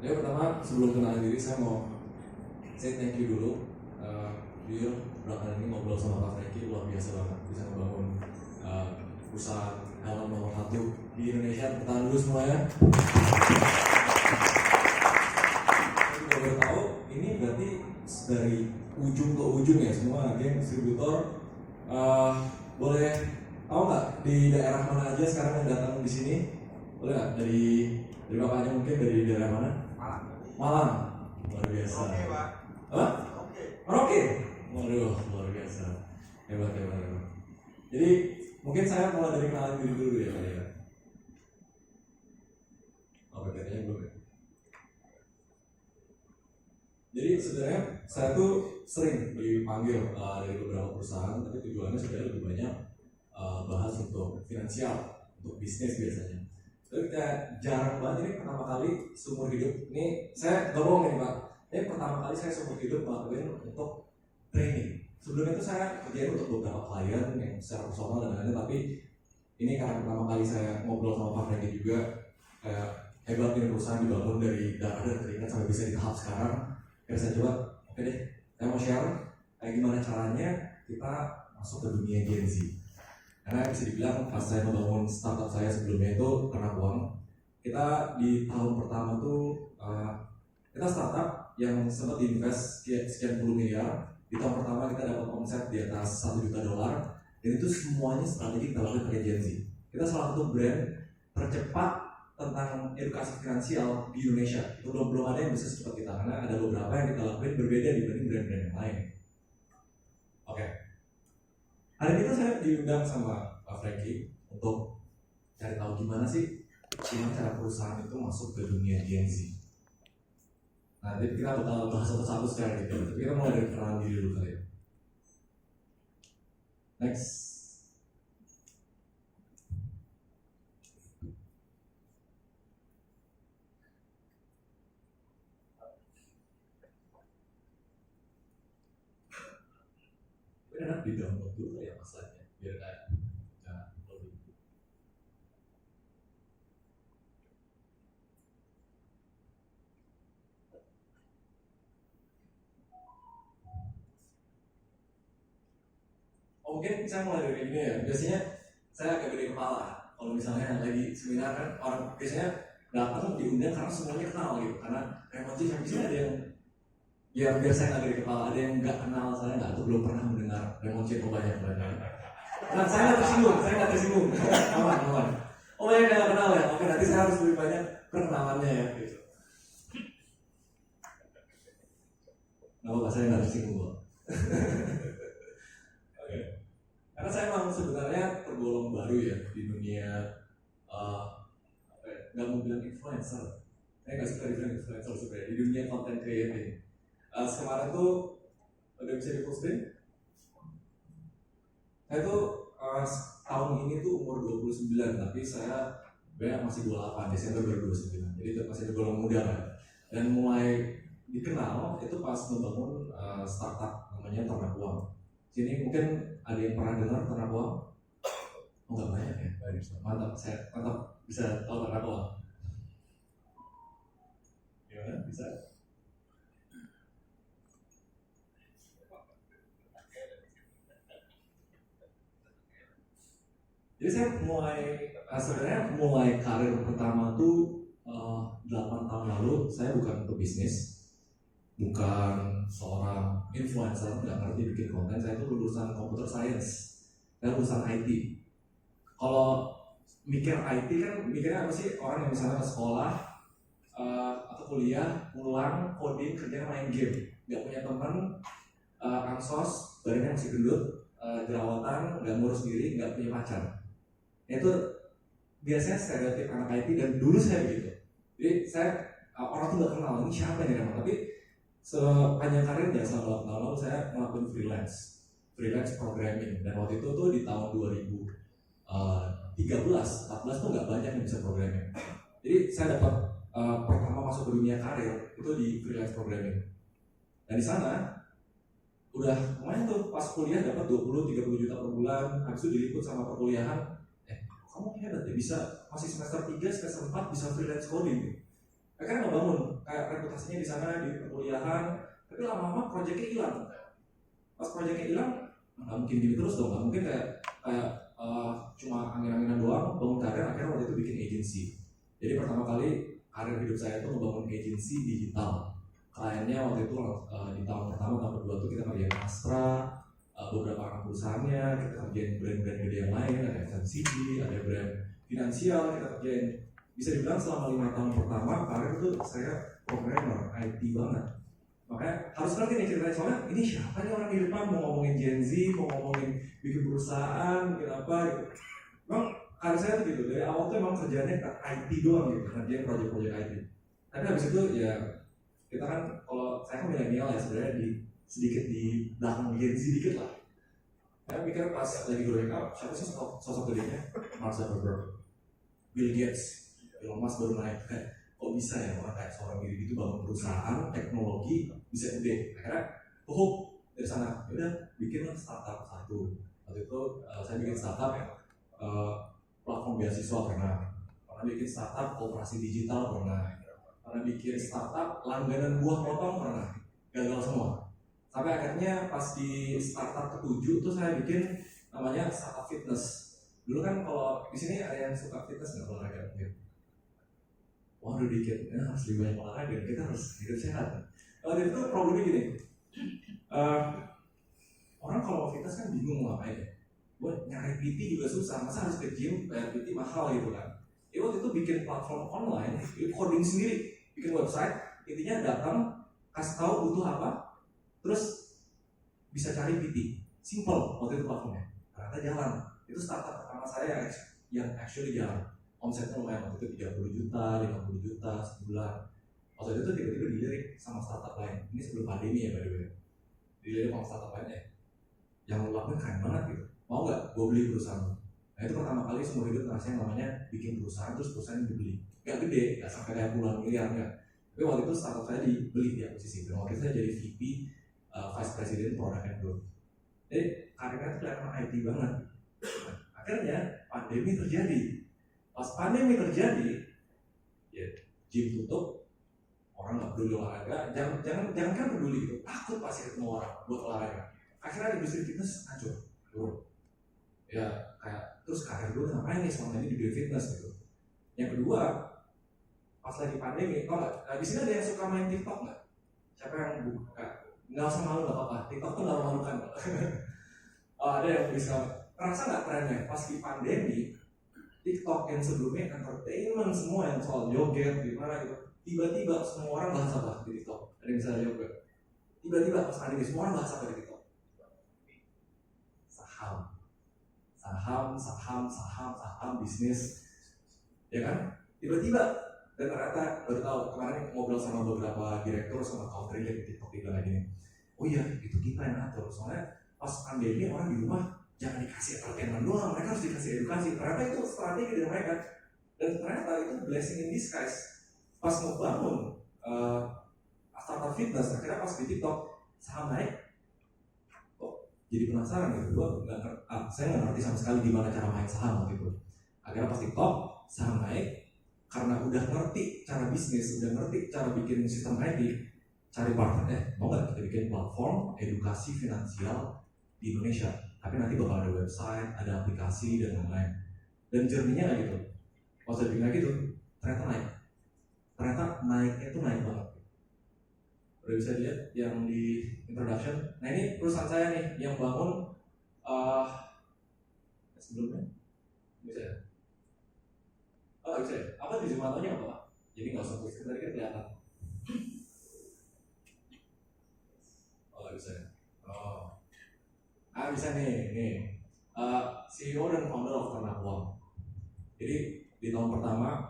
Ya pertama sebelum kenalin diri saya mau say thank you dulu. Dia belakangan ini ngobrol sama Pak Franky luar biasa banget, bisa ngebangun usaha helm nomor 1 di Indonesia. Pertahan dulu semuanya. Kalau boleh tahu ini berarti dari ujung ke ujung ya semua geng distributor. Boleh tahu nggak di daerah mana aja sekarang yang datang di sini? Boleh nggak dari bapaknya mungkin dari daerah mana? Malang, luar biasa. Oke, Pak. Hah? Oke. Oke. Waduh, luar biasa. Hebat. Jadi mungkin saya mulai dari kenalan diri dulu ya kali ya. PPT-nya belum ya. Jadi sebenarnya saya tuh sering dipanggil dari beberapa perusahaan, tapi tujuannya sebenarnya lebih banyak bahas untuk finansial, untuk bisnis biasanya. Tapi kayak jarang banget ini pertama kali seumur hidup. Ini saya gak bohong nih Pak. Ini pertama kali saya seumur hidup ngelakuin untuk training. Sebelumnya itu saya kerjain untuk beberapa klien yang secara personal dan lain-lain, tapi ini karena pertama kali saya ngobrol sama Pak Franky juga, kayak hebat ini perusahaan dibangun dari darah dan keringat sampai bisa di tahap sekarang. Kayak saya coba, oke deh, saya mau share kayak gimana caranya kita masuk ke dunia Gen Z. Karena bisa dibilang pas saya membangun startup saya sebelumnya itu karena uang. Kita di tahun pertama tuh kita startup yang sempat diinvest sekian puluh miliar. Di tahun pertama kita dapat omset di atas $1 juta, dan itu semuanya strategi kita lakukan pakai Gen Z. Kita salah satu brand tercepat tentang edukasi finansial di Indonesia. Itu belum ada yang bisa secepat kita, karena ada beberapa yang kita lakukan berbeda dibanding brand-brand yang lain. Oke. Hari ini saya diundang sama Pak Franky untuk cari tahu gimana cara perusahaan itu masuk ke dunia Gen Z. Nah, jadi kita bakal bahas satu-satu secara detail. Tapi kita mulai dari kenalan diri dulu kali ya. Next. Ini enak di download dulu ya masalahnya, biar kayak lebih. Mungkin saya mulai dari ini ya. Biasanya saya agak gede kepala kalau misalnya lagi seminar kan, orang biasanya datang diundang karena semuanya kenal gitu. Karena emosi yang bisa ada yang ya biar saya nggak gede kepala, ada yang nggak kenal saya nggak atau belum pernah mendengar emosi itu banyak. Nah saya nggak tersinggung. Aman. Oh banyak yang nggak kenal ya. Oke, nanti saya harus lebih banyak perkenalannya ya. Gitu. Nggak apa-apa, saya nggak tersinggung kok. Karena saya memang sebenarnya tergolong baru ya di dunia nggak mau bilang influencer. Saya nggak suka dibilang influencer sebenarnya di dunia content creating. Kemarin tuh udah bisa diposting. Saya tuh tahun ini tuh umur 29, tapi saya sebenarnya masih 28, Desember baru 29. Jadi itu masih tergolong muda kan. Dan mulai dikenal itu pas membangun startup namanya Ternak Uang. Sini mungkin ada yang pernah dengar Ternak Uang? Oh nggak banyak ya? Mantap, bisa tahu Ternak Uang. Gimana? Bisa? Jadi saya sebenarnya mulai karir pertama tuh 8 tahun lalu. Saya bukan pebisnis, bukan seorang influencer, nggak ngerti bikin konten. Saya tuh lulusan computer science, saya lulusan IT. Kalau mikir IT kan mikirnya apa sih? Orang yang misalnya ke sekolah atau kuliah, pulang, coding, kerja, main game, nggak punya teman, ansos, badannya masih gendut, jerawatan, nggak ngurus diri, nggak punya pacar. Itu biasanya stereotip anak IT, dan dulu saya begitu. Jadi saya orang tuh nggak kenal ini siapa nih namanya. Tapi sepanjang karirnya selama 8 tahun lalu saya melakukan freelance programming, dan waktu itu tuh di tahun 2013-14 tuh nggak banyak yang bisa programming. Jadi saya dapat pertama masuk ke dunia karir itu di freelance programming, dan di sana udah lumayan tuh pas kuliah dapat 20-30 juta per bulan. Habis itu diliput sama perkuliahan, kamu hebat ya bisa masih semester 3, semester 4 bisa freelance coding. Akhirnya ngebangun kayak reputasinya di sana di perkuliahan, tapi lama-lama proyeknya hilang. Pas proyeknya hilang, nggak mungkin gini terus dong, nggak mungkin kayak cuma angin-anginan doang bangun karir. Akhirnya waktu itu bikin agency. Jadi pertama kali karir hidup saya itu ngebangun agency digital. Kliennya waktu itu di tahun pertama, tahun kedua tuh kita kerjain Astra, beberapa anak perusahaannya, kita kerjain brand-brand gede yang lain, ada FMCG, ada brand finansial, kita kerjain. Bisa dibilang selama 5 tahun pertama karir tuh saya programmer, IT banget. Makanya harus ngerti nih ceritanya, soalnya ini siapa nih orang di depan mau ngomongin Gen Z, mau ngomongin bikin perusahaan, bikin apa gitu. Emang karir saya tuh gitu, dari awal tuh emang kerjanya ke IT doang gitu, kerjain project-project IT. Tapi habis itu ya kita kan, kalau saya kan milenial ya sebenarnya, sedikit di belakang Gen Z dikit lah. Saya mikir pas lagi growing up, siapa sih sosok gedenya? Mark Zuckerberg, Bill Gates, Elon Musk baru naik. Kayak kok bisa ya orang kayak seorang diri gitu bangun perusahaan teknologi bisa gede. Akhirnya dari sana ya udah bikin startup satu. Waktu itu saya bikin startup platform beasiswa pernah bikin startup operasi digital pernah bikin startup langganan buah potong pernah, gagal semua. Sampai akhirnya pas di startup ke-7 tuh saya bikin namanya startup fitness. Dulu kan kalau di sini ada yang suka fitness nggak, olahraga mungkin? Wah udah dikit, ya, harus lebih banyak olahraga, kita harus hidup sehat. Jadi itu problemnya gini, orang kalau fitness kan bingung mau ngapain ya. Buat nyari PT juga susah, masa harus ke gym, bayar PT mahal gitu kan. Ya waktu itu bikin platform online, coding sendiri, bikin website, intinya datang, kasih tahu butuh apa, terus bisa cari PT. Simple waktu itu platformnya, ternyata jalan. Itu startup pertama saya yang actually jalan. Omsetnya lumayan, waktu itu 30 juta, 50 juta sebulan. Waktu itu tiba-tiba dilirik sama startup lain. Ini sebelum pandemi ya by the way. Dilirik sama startup lainnya, yang lo lakuin keren banget gitu. Mau nggak gue beli perusahaan lo? Nah itu pertama kali seumur hidup ngerasain namanya bikin perusahaan, terus perusahaan dibeli. Gak gede, gak sampai kayak puluhan miliar enggak. Tapi waktu itu startup saya dibeli di akuisisi. Dan waktu itu saya jadi VP, Vice President Product and Growth. Jadi karirnya itu kelihatan IT banget. Akhirnya pandemi terjadi. Pas pandemi terjadi, ya gym tutup, orang nggak peduli olahraga. Jangan kan peduli gitu, takut pasti ketemu orang buat olahraga. Akhirnya industri fitness hancur, turun. Ya kayak terus karir gue ngapain nih selama ini di dunia fitness gitu. Yang kedua, pas lagi pandemi, di sini ada yang suka main TikTok nggak? Siapa yang buka? Nggak usah malu, nggak apa-apa. TikTok tuh nggak memalukan. Ada yang bisa. Rasa nggak trennya? Pas di pandemi, TikTok yang sebelumnya entertainment semua yang soal joget gimana gitu, tiba-tiba semua orang bahas apa di TikTok? Ada yang bisa joget. Tiba-tiba pas pandemi semua orang bahas apa di TikTok? Saham, bisnis, ya kan? Tiba-tiba, dan ternyata baru tahu kemarin ngobrol sama beberapa direktur sama country di TikTok bilang gini, oh iya itu kita yang atur, soalnya pas pandemi orang di rumah jangan dikasih entertainment doang, mereka harus dikasih edukasi. Ternyata itu strategi dari mereka, dan ternyata itu blessing in disguise. Pas ngebangun startup fitness, akhirnya pas di TikTok saham naik, jadi penasaran gitu, saya nggak ngerti sama sekali gimana cara main saham gitu. Akhirnya pas TikTok saham naik, karena udah ngerti cara bisnis, udah ngerti cara bikin sistem IT, cari partner mau nggak kita bikin platform edukasi finansial di Indonesia, tapi nanti bakal ada website, ada aplikasi dan lain-lain. Dan journey-nya gitu, pas saya bikin gitu, ternyata naiknya itu naik banget. Udah bisa dilihat yang di introduction. Nah ini perusahaan saya nih yang bangun sebelumnya bisa ya? Oh bisa ya? Apa di Zoom-nya apa? Jadi nggak usah tulis, tadi kan kelihatan. Oh bisa ya? Oh bisa nih CEO dan founder of Ternak Uang. Jadi di tahun pertama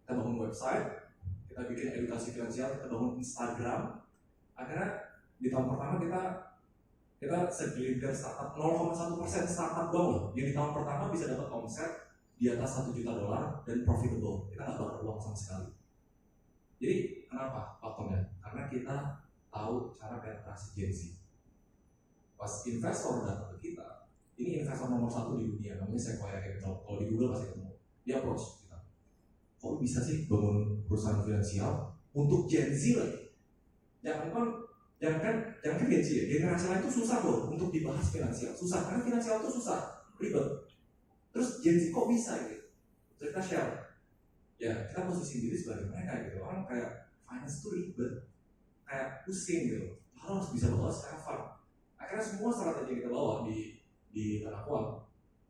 kita bangun website, kita bikin edukasi finansial, kita bangun Instagram. Akhirnya di tahun pertama kita segelintir startup, 0,1% startup doang loh. Yang di tahun pertama bisa dapat omset di atas $1 juta dan profitable. Kita nggak bakar uang sama sekali. Jadi kenapa faktornya? Karena kita tahu cara penetrasi Gen Z. Pas investor datang ke kita, ini investor nomor 1 di dunia, namanya Sequoia Capital. Kalau di Google pasti ketemu. Dia approach kita. kok bisa sih bangun perusahaan finansial untuk Gen Z lagi? Jangan kan Gen Z ya, generasi lain itu susah loh untuk dibahas finansial, susah karena finansial itu susah, ribet. Terus Gen Z kok bisa gitu? Terus kita share, ya kita posisi diri sebagai mereka gitu, orang kayak finance itu ribet, kayak pusing gitu, harus bisa bawa secara fun. Akhirnya semua strategi yang kita bawa di tanah uang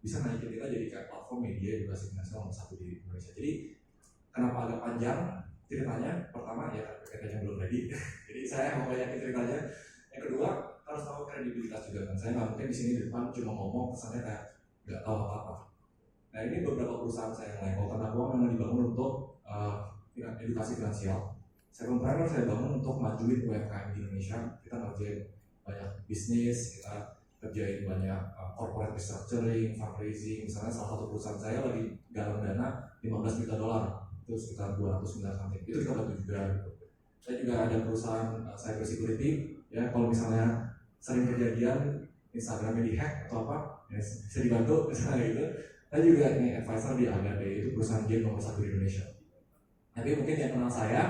bisa naikin kita jadi kayak platform media edukasi finansial nomor 1 di Indonesia. Jadi kenapa agak panjang ceritanya? Pertama ya katanya belum ready, jadi saya mau banyakin ceritanya. Yang kedua harus tahu kredibilitas juga kan. Saya nggak mungkin di sini di depan cuma ngomong kesannya kayak nggak tahu apa-apa. Nah ini beberapa perusahaan saya yang lain. Kalau tanah uang memang dibangun untuk edukasi finansial. Second saya bangun untuk majuin UMKM di Indonesia. Kita ngerjain banyak bisnis, kita kerjain banyak corporate restructuring, fundraising. Misalnya salah satu perusahaan saya lagi galang dana $15 juta, itu sekitar 209 something. Itu kita bantu juga. Saya juga ada perusahaan cyber security. Ya kalau misalnya sering kejadian Instagramnya dihack atau apa, ya bisa dibantu misalnya gitu. Saya juga ini advisor di Agade, itu perusahaan game nomor 1 di Indonesia. Tapi mungkin yang kenal saya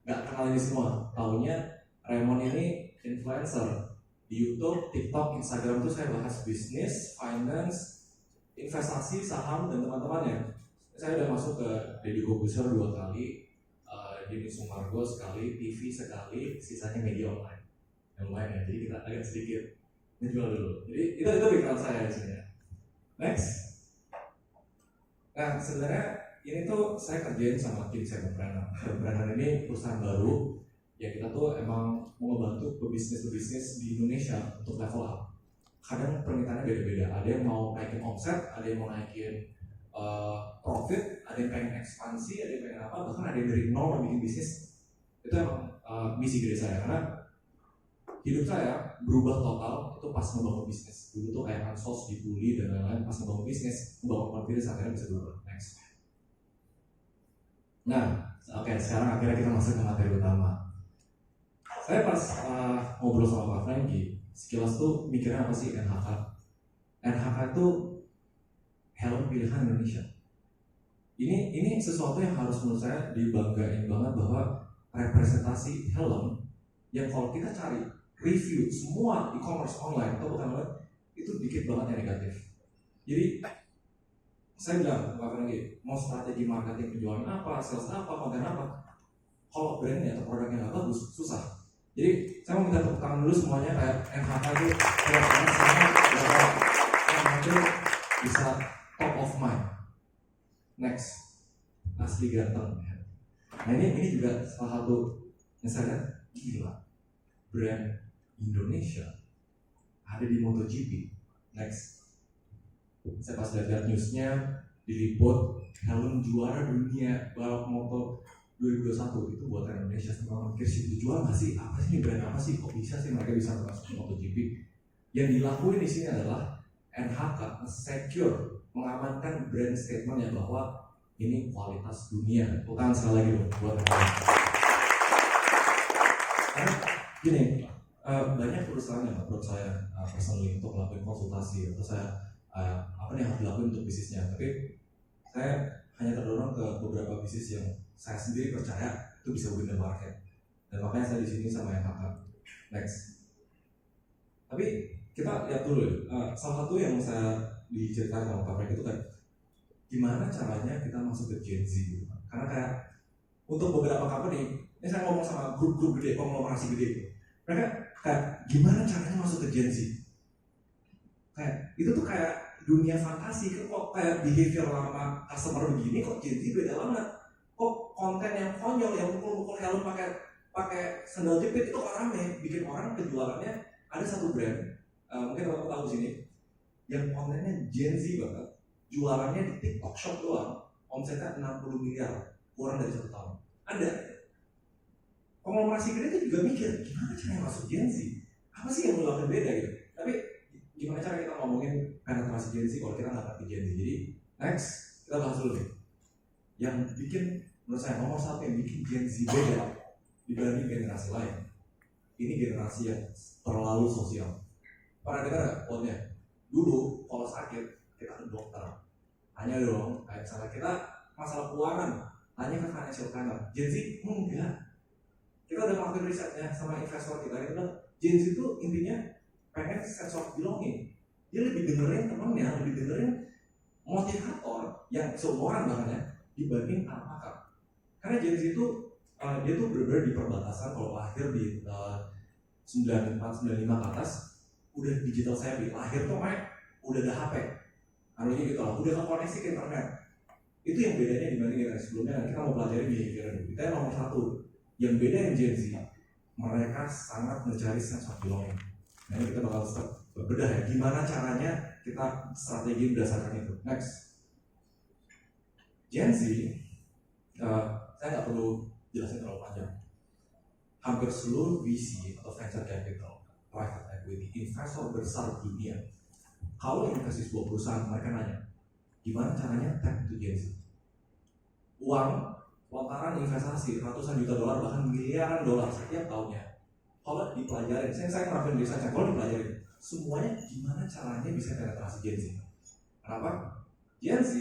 nggak kenal ini semua. Taunya Raymond ini influencer di YouTube, TikTok, Instagram tuh saya bahas bisnis, finance, investasi, saham dan teman-temannya. Saya udah masuk ke Deddy Corbuzier 2 kali, Deddy Sumargo sekali, TV sekali, sisanya media online. Yang lumayan ya, jadi kita agak sedikit ngejual dulu. Jadi itu pikiran saya di sini. Next. Nah sebenarnya ini tuh saya kerjain sama tim Sevenpreneur. Sevenpreneur ini perusahaan baru ya, kita tuh emang mau ngebantu pebisnis di Indonesia untuk level up. Kadang permintaannya beda-beda. Ada yang mau naikin omset, ada yang mau naikin profit, ada yang pengen ekspansi, ada yang pengen apa, bahkan ada yang dari nol mau bikin bisnis. Itu emang misi gede saya, karena hidup saya berubah total itu pas ngebangun bisnis. Dulu tuh kayak ansos, dibully dan lain-lain. Pas ngebangun bisnis, ngebangun confidence akhirnya bisa berubah. Next. Nah, oke, sekarang akhirnya kita masuk ke materi utama. Saya pas ngobrol sama Pak Franky, sekilas tuh mikirnya apa sih NHK? NHK itu helm pilihan Indonesia. Ini sesuatu yang harus menurut saya dibanggain banget, bahwa representasi helm yang kalau kita cari review semua e-commerce online atau bukan online itu dikit banget yang negatif. Jadi saya bilang Pak Franky, mau strategi marketing penjualan apa, sales apa, konten apa, kalau brandnya atau produknya nggak bagus, susah. Jadi saya mau minta tepuk tangan dulu semuanya, kayak NHK itu kira-kira sama yang hampir bisa top of mind. Next, asli ganteng. Nah ini juga salah satu yang saya lihat, gila, brand Indonesia ada di MotoGP. Next, saya pas lihat newsnya diliput helm juara dunia balap motor 2021 itu buatan Indonesia. Semua mikir sih dijual nggak sih? Apa sih ini brand apa sih? Kok bisa sih mereka bisa masuk ke MotoGP? Yang dilakuin di sini adalah NHK secure, mengamankan brand statementnya bahwa ini kualitas dunia. Bukan sekali lagi dong buat NHK. Karena gini, banyak perusahaan yang menurut saya personally untuk melakukan konsultasi atau saya apa yang harus dilakukan untuk bisnisnya. Tapi saya hanya terdorong ke beberapa bisnis yang saya sendiri percaya itu bisa win the market, dan makanya saya di sini sama yang kakak. Next. Tapi kita lihat dulu salah satu yang saya diceritakan sama Pak Frank itu kan gimana caranya kita masuk ke Gen Z gitu. Karena kayak untuk beberapa company, ini saya ngomong sama grup-grup gede, konglomerasi gede, mereka kayak gimana caranya masuk ke Gen Z. Kayak itu tuh kayak dunia fantasi, kok kayak behavior lama customer begini, kok Gen Z beda banget. Kok konten yang konyol, yang mukul-mukul helm pakai sandal jepit itu kok rame, bikin orang penjualannya. Ada satu brand, mungkin teman-teman tahu di sini, yang kontennya Gen Z banget, jualannya di TikTok Shop doang, omsetnya 60 miliar, kurang dari 1 tahun. Ada konglomerasi gede itu juga mikir, gimana caranya masuk Gen Z? Apa sih yang melakukan beda gitu? Tapi gimana cara kita ngomongin penetrasi Gen Z kalau kita nggak ngerti Gen Z? Jadi next, kita bahas dulu nih. Yang bikin, menurut saya nomor satu yang bikin Gen Z beda dibanding generasi lain, ini generasi yang terlalu sosial. Pernah dengar nggak quote-nya? Dulu kalau sakit kita ke dokter, hanya dong kayak misalnya kita masalah keuangan tanya ke financial planner. Gen Z enggak. Kita udah ngelakuin risetnya sama investor kita bilang Gen Z itu intinya pengen sense of belonging. Dia lebih dengerin temennya, lebih dengerin motivator yang seumuran bahkan ya, dibanding anak kakak. Karena Gen Z itu dia tuh benar-benar di perbatasan. Kalau lahir di 94, 95 ke atas udah digital savvy, lahir tuh udah ada HP, anunya gitu lah, udah koneksi ke internet. Itu yang bedanya dibanding generasi sebelumnya. Dan kita mau pelajari behavior kita yang nomor satu. Yang beda yang Gen Z, mereka sangat mencari sense of belonging. Nah ini kita bakal bedah ya, gimana caranya kita strategi berdasarkan itu. Next, Gen Z, saya nggak perlu jelasin terlalu panjang. Hampir seluruh VC atau venture capital, private equity, investor besar dunia, kalau investasi sebuah perusahaan, mereka nanya, gimana caranya tap into Gen Z? Uang lontaran investasi ratusan juta dolar bahkan miliaran dolar setiap tahunnya. Kalau dipelajarin, saya ngelakuin risetnya, kalau dipelajarin, semuanya gimana caranya bisa penetrasi Gen Z. Kenapa? Gen Z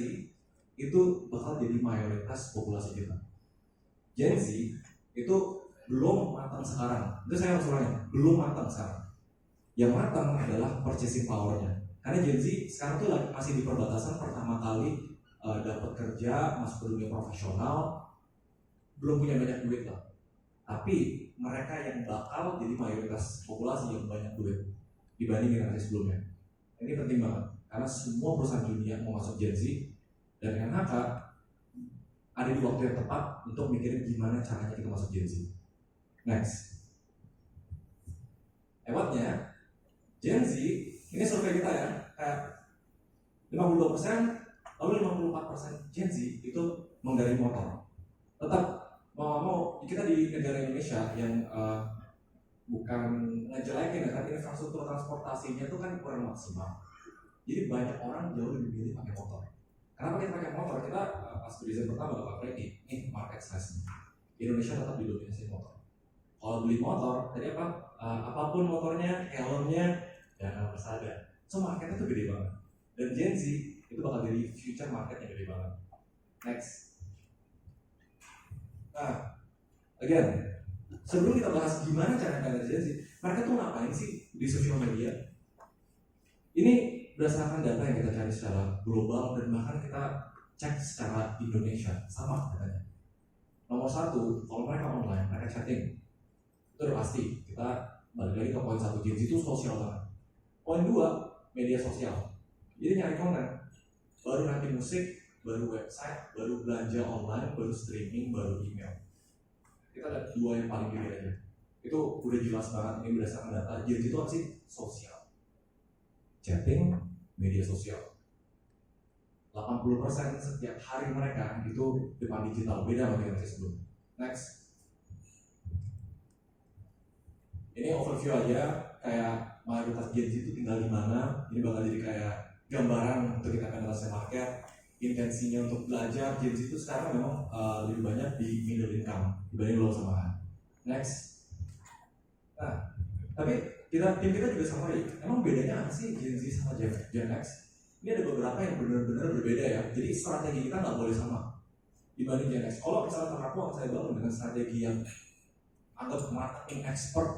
itu bakal jadi mayoritas populasi kita. Gen Z itu belum matang sekarang. Itu saya harus ulangin, belum matang sekarang. Yang matang adalah purchasing power-nya. Karena Gen Z sekarang tuh masih di perbatasan pertama kali dapat kerja, masuk ke dunia profesional, belum punya banyak duit lah. Tapi mereka yang bakal jadi mayoritas populasi yang banyak duit dibanding generasi sebelumnya. Ini penting banget karena semua perusahaan dunia mau masuk Gen Z, dan NHK ada di waktu yang tepat untuk mikirin gimana caranya kita masuk Gen Z. Next, hebatnya Gen Z ini survei kita ya, kayak 52%, lalu 54% Gen Z itu mengendarai motor. Tetap mau kita di negara Indonesia yang bukan ngejelekin ya, kan infrastruktur transportasinya itu kan kurang maksimal. Jadi banyak orang jauh lebih milih pakai motor. Kenapa kita pakai motor? Kita pas desain pertama Bapak Freddy, ini market size Indonesia tetap didominasi motor. Kalau beli motor, tadi apapun motornya, helmnya, jangan harus ada. So marketnya tuh gede banget. Dan Gen Z itu bakal jadi future market yang gede banget. Next. Nah, again, sebelum kita bahas gimana cara kalian Gen Z, mereka tuh ngapain sih di sosial media? Ini berdasarkan data yang kita cari secara global dan bahkan kita cek secara Indonesia sama katanya. Nomor satu, kalau mereka online, mereka chatting, itu udah pasti. Kita balik lagi ke poin satu, Gen Z itu sosial banget. Poin dua, media sosial. Jadi nyari konten, baru nanti musik, baru website, baru belanja online, baru streaming, baru email. Kita lihat dua yang paling gede aja. Itu udah jelas banget, ini berdasarkan data. Gen Z itu apa sih? Sosial. Chatting, media sosial. 80% setiap hari mereka itu depan digital, beda sama generasi sebelumnya. Next. Ini overview aja, kayak mayoritas Gen Z itu tinggal di mana. Ini bakal jadi kayak gambaran untuk kita penetrasi market. Intensinya untuk belajar, Gen Z itu sekarang memang lebih banyak di middle income dibanding low sama high. Next. Nah, tapi tim kita juga sama ya. Emang bedanya apa sih Gen Z sama Gen X? Ini ada beberapa yang benar-benar berbeda ya. Jadi strategi kita nggak boleh sama dibanding Gen X. Kalau misalnya aku akan saya bangun dengan strategi yang anggap marketing expert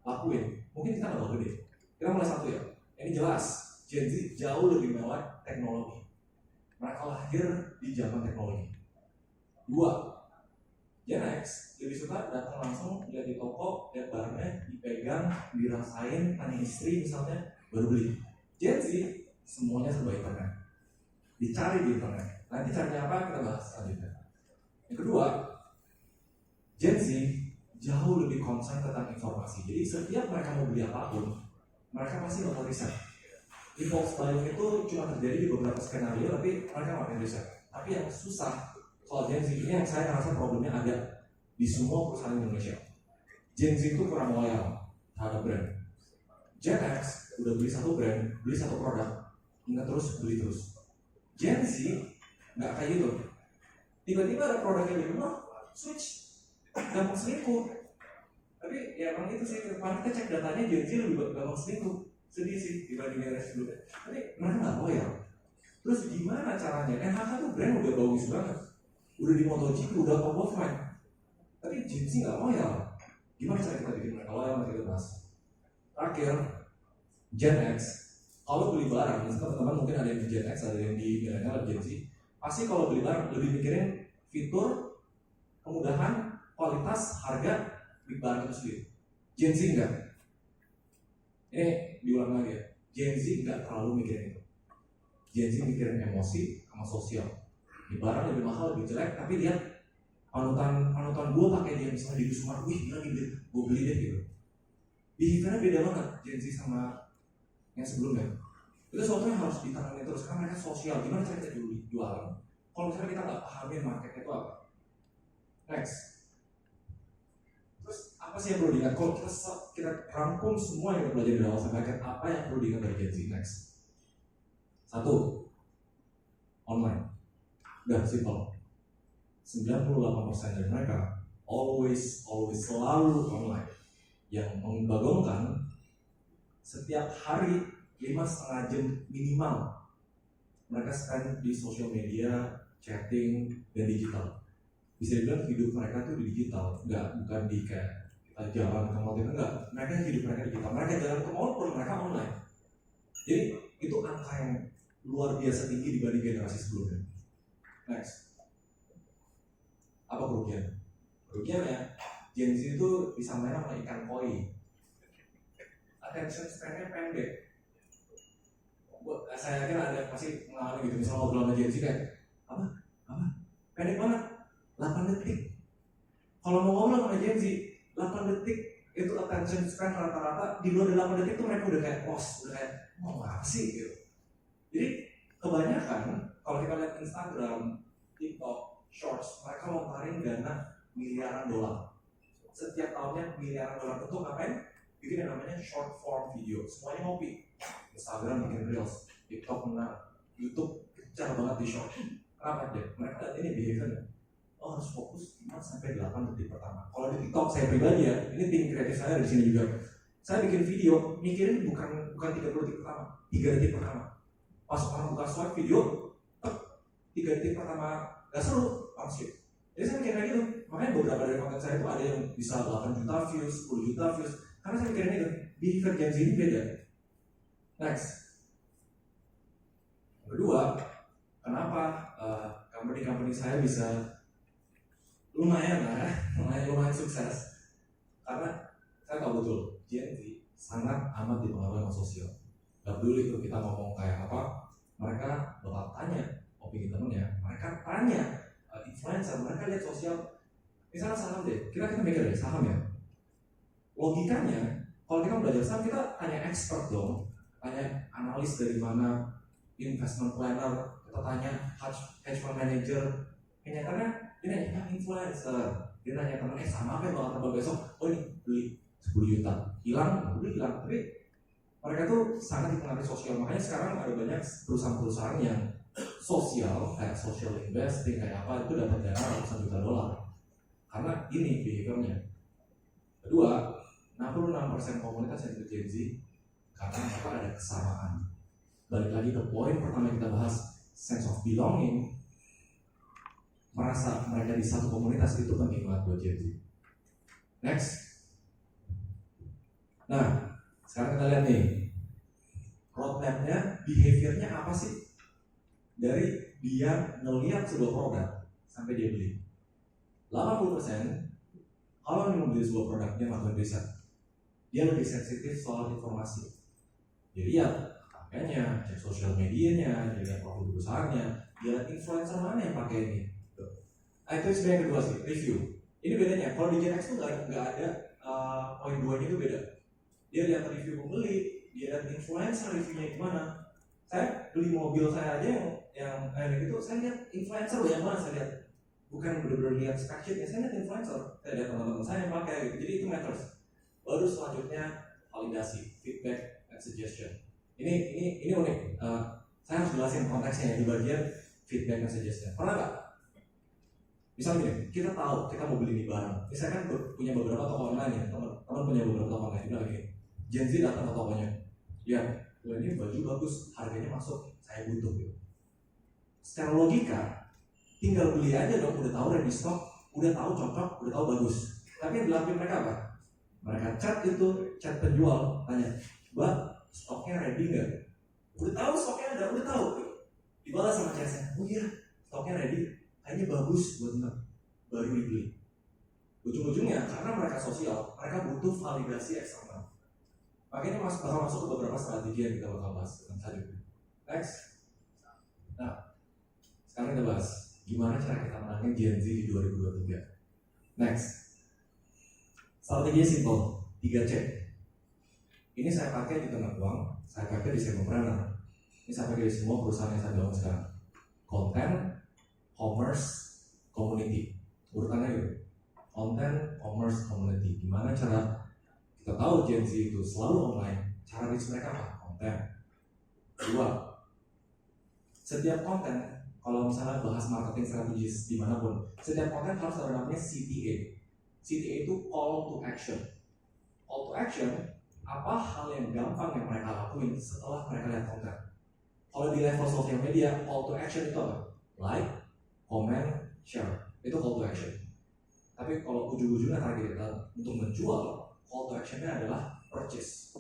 lakuin, mungkin kita nggak bakal gede. Kita mulai satu ya. Ini jelas Gen Z jauh lebih melek teknologi. Mereka lahir di zaman teknologi. Dua, Gen X lebih suka datang langsung, lihat di toko, lihat barangnya, dipegang, dirasain, tanya istri misalnya, baru beli. Gen Z semuanya serba internet, dicari di internet. Nanti carinya apa kita bahas selanjutnya. Yang kedua, Gen Z jauh lebih concern tentang informasi. Jadi setiap mereka mau beli apapun, mereka pasti bakal riset. Impulse buying itu cuma terjadi di beberapa skenario, tapi mereka nggak riset. Tapi yang susah soal Gen Z ini yang saya rasa problemnya ada di semua perusahaan Indonesia. Gen Z itu kurang loyal terhadap brand. Gen X udah beli satu brand, beli satu produk, ingat terus, beli terus. Gen Z nggak kayak gitu. Tiba-tiba ada produknya di rumah, switch, gampang selingkuh. Tapi ya emang itu sih, kemarin kita cek datanya Gen Z lebih gampang selingkuh. Sedih sih dibanding generasi sebelumnya. Tapi mereka nggak loyal. Terus gimana caranya? NHK tuh brand udah bagus banget. udah di MotoGP, udah top of mind. Tapi Gen Z nggak loyal. Gimana cara kita bikin mereka loyal? Nanti kita bahas. Terakhir, Gen X. Kalau beli barang, teman-teman mungkin ada yang di Gen X, ada yang di milenial, Gen Z. Pasti kalau beli barang lebih mikirin fitur, kemudahan, kualitas, harga di barang itu sendiri. Gen Z enggak. Ini diulang lagi ya. Gen Z enggak terlalu mikirin itu. Gen Z mikirin emosi sama sosial. Di barang lebih mahal, lebih jelek, tapi lihat panutan gue pakai dia misalnya di Kusuma, wih gila nih, gue beli deh gitu. Behaviornya beda banget Gen Z sama yang sebelumnya. Itu sesuatu yang harus ditangani terus karena mereka sosial. Gimana cara kita jualan? Kalau misalnya kita nggak pahamin marketnya itu apa? Next. Terus apa sih yang perlu diingat? Kalau kita rangkum semua yang kita belajar dari awal sampai akhir, apa yang perlu diingat dari Gen Z? Next. Satu, online. Udah simple. 98% dari mereka always selalu online. Yang membagongkan setiap hari 5,5 jam minimal mereka spend di social media, chatting, dan digital. Bisa dibilang hidup mereka tuh di digital, bukan di kayak kita jalan ke mall, enggak. Mereka hidup mereka digital, mereka jalan ke mall pun mereka online. Jadi itu angka yang luar biasa tinggi dibanding generasi sebelumnya. Next. Apa kerugian? Kerugiannya Gen Z itu disamain sama ikan koi. Attention span-nya pendek. Saya yakin ada pasti mengalami gitu. Misalnya ngobrol sama Gen Z kayak apa? Pendek banget. 8 detik. Kalau mau ngobrol sama Gen Z 8 detik itu attention span rata-rata. Di luar 8 detik tuh mereka udah kayak udah kayak mau apa sih gitu. Jadi kebanyakan kalau kita lihat Instagram, TikTok, Shorts, mereka lontarin dana miliaran dolar. Setiap tahunnya miliaran dolar untuk ngapain? Bikin yang namanya short form video. Semuanya ngopi. Instagram bikin reels, TikTok menang, YouTube kejar banget di short. Kenapa deh? Mereka lihat ini behaviornya. Harus fokus 5 sampai 8 detik pertama. Kalau di TikTok saya pribadi ya, ini tim kreatif saya di sini juga. Saya bikin video, mikirin bukan 30 detik pertama, 3 detik pertama. Pas orang buka swipe video, 3 detik pertama gak seru, langsung. Jadi saya mikirnya gitu. Makanya beberapa dari konten saya itu ada yang bisa 8 juta views, 10 juta views. Karena saya mikirnya gitu, behavior Gen Z ini beda. Next. Yang kedua, kenapa company saya bisa lumayan sukses? Karena saya tahu betul Gen Z sangat amat dipengaruhi sama sosial. Gak peduli itu kita ngomong kayak apa, mereka bakal tanya opini temennya, mereka tanya influencer, mereka lihat sosial. Misalnya saham deh, kita mikir deh saham ya. Logikanya, kalau kita belajar saham kita tanya expert dong, tanya analis dari mana, investment planner, kita tanya hedge fund manager. Nyatanya dia nanya influencer, dia nanya temen sama apa yang bakal terbang besok. Oh ini beli 10 juta, hilang. Tapi mereka tuh sangat dipengaruhi sosial. Makanya sekarang ada banyak perusahaan-perusahaan yang sosial, kayak social investing, kayak apa, itu dapat dana ratusan juta dolar. Karena ini behaviornya. Kedua, 66% komunitas yang Gen Z karena mereka ada kesamaan. Balik lagi ke poin pertama kita bahas, sense of belonging. Merasa mereka di satu komunitas itu penting banget buat Gen Z. Next. Nah, sekarang kita lihat nih roadmap-nya, behavior-nya apa sih? Dari dia ngelihat sebuah produk sampai dia beli. 80% kalau dia membeli sebuah produk, dia melakukan riset. Dia lebih sensitif soal informasi. Dia lihat harganya, cek sosial medianya, dia lihat profil perusahaannya, dia lihat influencer mana yang pakai ini. Itu sebenarnya yang kedua sih, review. Ini bedanya, kalau di Gen X tuh nggak ada poin 2-nya itu beda. Dia lihat review pembeli, dia lihat influencer reviewnya gimana. Saya beli mobil saya aja yang itu, saya lihat influencer banyak banget saya lihat. Bukan benar-benar lihat spek sheet, saya lihat influencer. Saya lihat teman-teman saya yang pakai gitu. Jadi itu matters. Baru selanjutnya validasi, feedback, and suggestion. Ini unik. Saya harus jelasin konteksnya di bagian feedback and suggestion. Pernah nggak? Misalnya kita tahu kita mau beli barang. Saya kan punya beberapa toko online ya. Teman punya beberapa toko online juga lagi. Gen Z datang ke tokonya. Ya, ini baju bagus, harganya masuk, saya butuh gitu. Secara logika, tinggal beli aja dong, udah tahu ready stock, udah tahu cocok, udah tahu bagus. Tapi yang dilakukan mereka apa? Mereka chat penjual, tanya, Mbak, stoknya ready nggak? Udah tahu stoknya ada, udah tahu. Dibalas sama chatnya, oh iya, stoknya ready, kayaknya bagus buat Mbak, baru dibeli. Ujung-ujungnya karena mereka sosial, mereka butuh validasi eksternal. Makanya bakal masuk ke beberapa strategi yang kita bakal bahas selanjutnya. Next. Nah, sekarang kita bahas gimana cara kita menangin Gen Z di 2023. Next. Strateginya simple, 3C. Ini saya pakai di tengah uang, saya pakai di Semopreneur. Ini saya pakai di semua perusahaan yang saya bangun sekarang. Konten, commerce, community. Urutannya gitu. Konten, commerce, community. Gimana cara kita tahu Gen Z itu selalu online? Cara reach mereka apa? Konten. 2. Setiap konten, kalau misalnya bahas marketing strategis dimanapun, setiap konten harus ada namanya CTA. CTA itu call to action. Call to action, apa hal yang gampang yang mereka lakuin setelah mereka lihat konten. Kalau di level sosial media, call to action itu apa? Like, comment, share. Itu call to action. Tapi kalau ujung-ujungnya target kita untuk menjual, call to actionnya adalah purchase.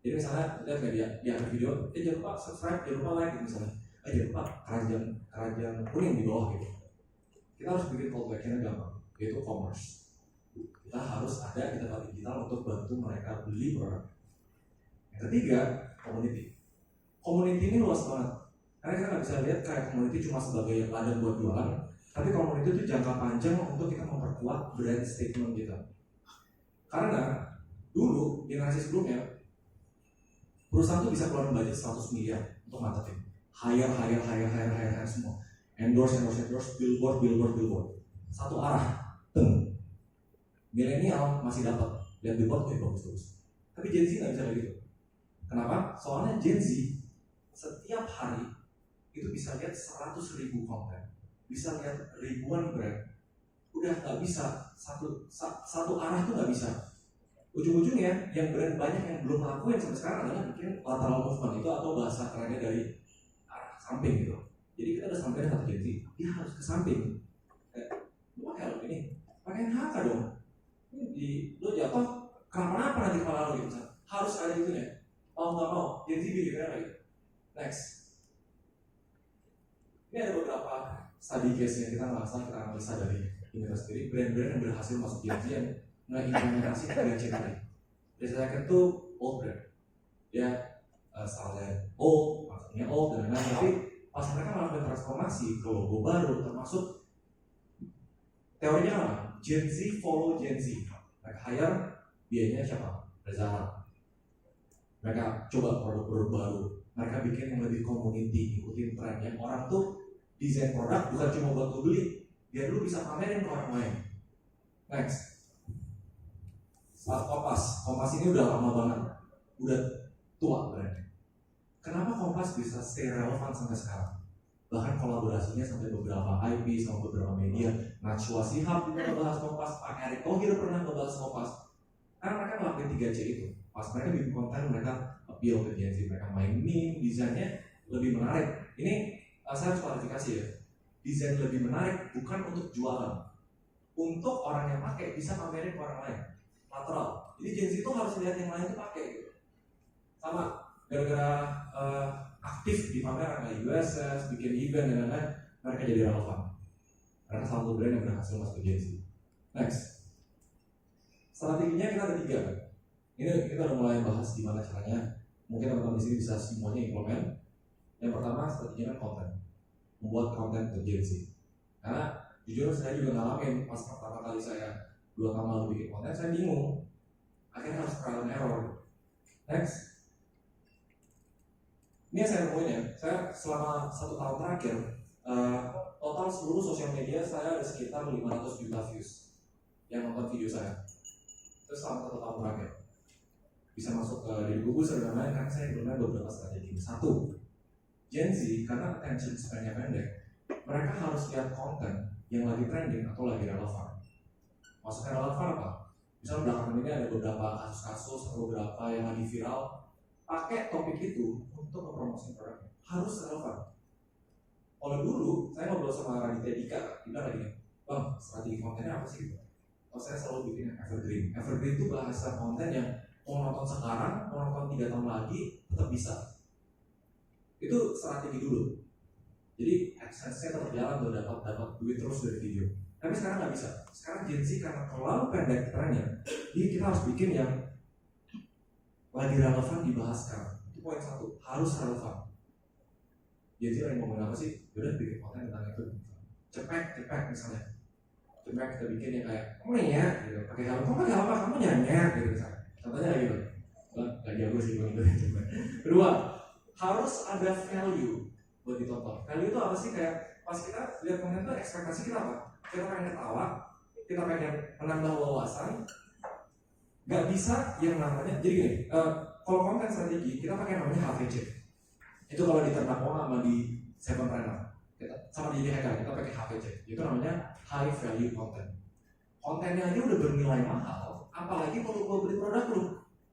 Jadi misalnya kita di akhir video, jangan lupa subscribe, jangan lupa like gitu misalnya. Jangan lupa keranjang kuning di bawah gitu. Kita harus bikin call to actionnya gampang, yaitu commerce. Kita harus ada di tempat digital untuk bantu mereka beli produk. Yang ketiga, community. Community ini luas banget. Karena kita nggak bisa lihat kayak community cuma sebagai ladang buat jualan. Tapi community itu jangka panjang untuk kita memperkuat brand statement kita. Karena dulu generasi sebelumnya perusahaan itu bisa keluar budget 100 miliar untuk marketing. Hire semua. Endorse, billboard. Satu arah, milenial masih dapat lihat billboard bagus. Tapi Gen Z nggak bisa kayak gitu. Kenapa? Soalnya Gen Z setiap hari itu bisa lihat 100.000 konten. Bisa lihat ribuan brand, udah nggak bisa satu arah tuh nggak bisa. Ujung-ujungnya yang brand banyak yang belum lakuin sampai sekarang adalah bikin lateral movement itu atau bahasa kerennya dari arah samping gitu. Jadi kita udah sampai satu Gen Z, dia harus ke samping. Lu pakai helm ini, pakai HK dong. Ini lo jatuh, kenapa nanti kepala lo gitu? Harus ada gitunya. Mau nggak mau, Gen Z behavior lagi. Next. Ini ada beberapa study case yang kita analisa dari Indra sendiri, brand-brand yang berhasil masuk Gen Z yang mengimplementasi 3C tadi. Biasanya itu old brand, ya stylenya old, marketingnya old dan lain-lain. Tapi pas mereka melakukan transformasi ke logo baru, termasuk teorinya apa? Gen Z follow Gen Z. Mereka hire, biayanya siapa? Zara. Mereka coba produk-produk baru. Mereka bikin yang lebih community, ikutin tren. Yang orang tuh desain produk bukan cuma buat lo beli, biar lo bisa pamerin ke orang lain. Next. Kompas ini udah lama banget, udah tua brandnya. Kenapa Kompas bisa stay relevan sampai sekarang? Bahkan kolaborasinya sampai beberapa IP sama beberapa media. Najwa Shihab juga ngebahas Kompas, Pak Erick Thohir pernah ngebahas Kompas. Karena mereka ngelakuin 3C itu. Pas mereka bikin konten, mereka appeal ke Gen Z, mereka main meme, desainnya lebih menarik. Ini saya harus klarifikasi ya. Desain lebih menarik bukan untuk jualan. Untuk orang yang pakai bisa pamerin ke orang lain. Lateral. Jadi Gen Z itu harus lihat yang lain itu pakai gitu. Sama gara-gara aktif di pameran kayak USS, bikin event dan lain-lain, mereka jadi relevan. Karena salah satu brand yang berhasil masuk ke Gen Z. Next. Strateginya kita ada 3 kan. Ini kita udah mulai bahas gimana caranya. Mungkin teman-teman di sini bisa semuanya implement. Yang pertama strateginya kan konten. Membuat konten untuk Gen Z. Karena jujur saya juga ngalamin pas pertama kali saya 2 tahun lalu bikin konten, saya bingung. Akhirnya harus trial and error. Next. Ini yang saya nemuin ya. Saya selama 1 tahun terakhir total seluruh sosial media saya ada sekitar 500 juta views yang nonton video saya. Terus selama 1 tahun terakhir bisa masuk ke diri Google dan lain-lain karena saya implement beberapa strategi. 1. Gen Z karena attention span-nya pendek, mereka harus lihat konten yang lagi trending atau lagi relevan. Maksudnya relevan apa? Misalnya belakangan ini ada beberapa kasus-kasus atau beberapa yang lagi viral, pakai topik itu untuk mempromosikan produknya. Harus relevan. Kalau dulu saya ngobrol sama Raditya Dika, dia bilang gini, bang, strategi kontennya apa sih gitu? Oh, saya selalu bikin yang evergreen. Evergreen itu bahasa konten yang mau nonton sekarang, mau nonton 3 tahun lagi, tetap bisa. Itu strategi dulu. Jadi AdSense-nya tetap jalan tuh, dapat duit terus dari video. Tapi sekarang nggak bisa. Sekarang Gen Z karena terlalu pendek trennya, jadi kita harus bikin yang lagi relevan dibahas sekarang. Itu poin 1, harus relevan. Gen Z lagi ngomongin apa sih? Udah bikin konten tentang itu. Cepet misalnya. Cepet kita bikin yang kayak, kamu ya, gitu. Pakai apa? Kamu nyanyi, gitu misalnya. Contohnya kayak gitu. Gak jago sih gue gitu. Kedua, harus ada value buat ditonton. Value itu apa sih? Kayak pas kita lihat konten itu ekspektasi kita apa? Kita pengen ketawa, kita pengen menambah wawasan. Gak bisa yang namanya, jadi gini, kalau konten strategi kita pakai namanya HVC. Itu kalau di Ternakwa sama di Sevenpreneur, kita sama di Hacker kita pakai HVC. Itu namanya high value content. Kontennya aja udah bernilai mahal, apalagi kalau gue beli produk lu.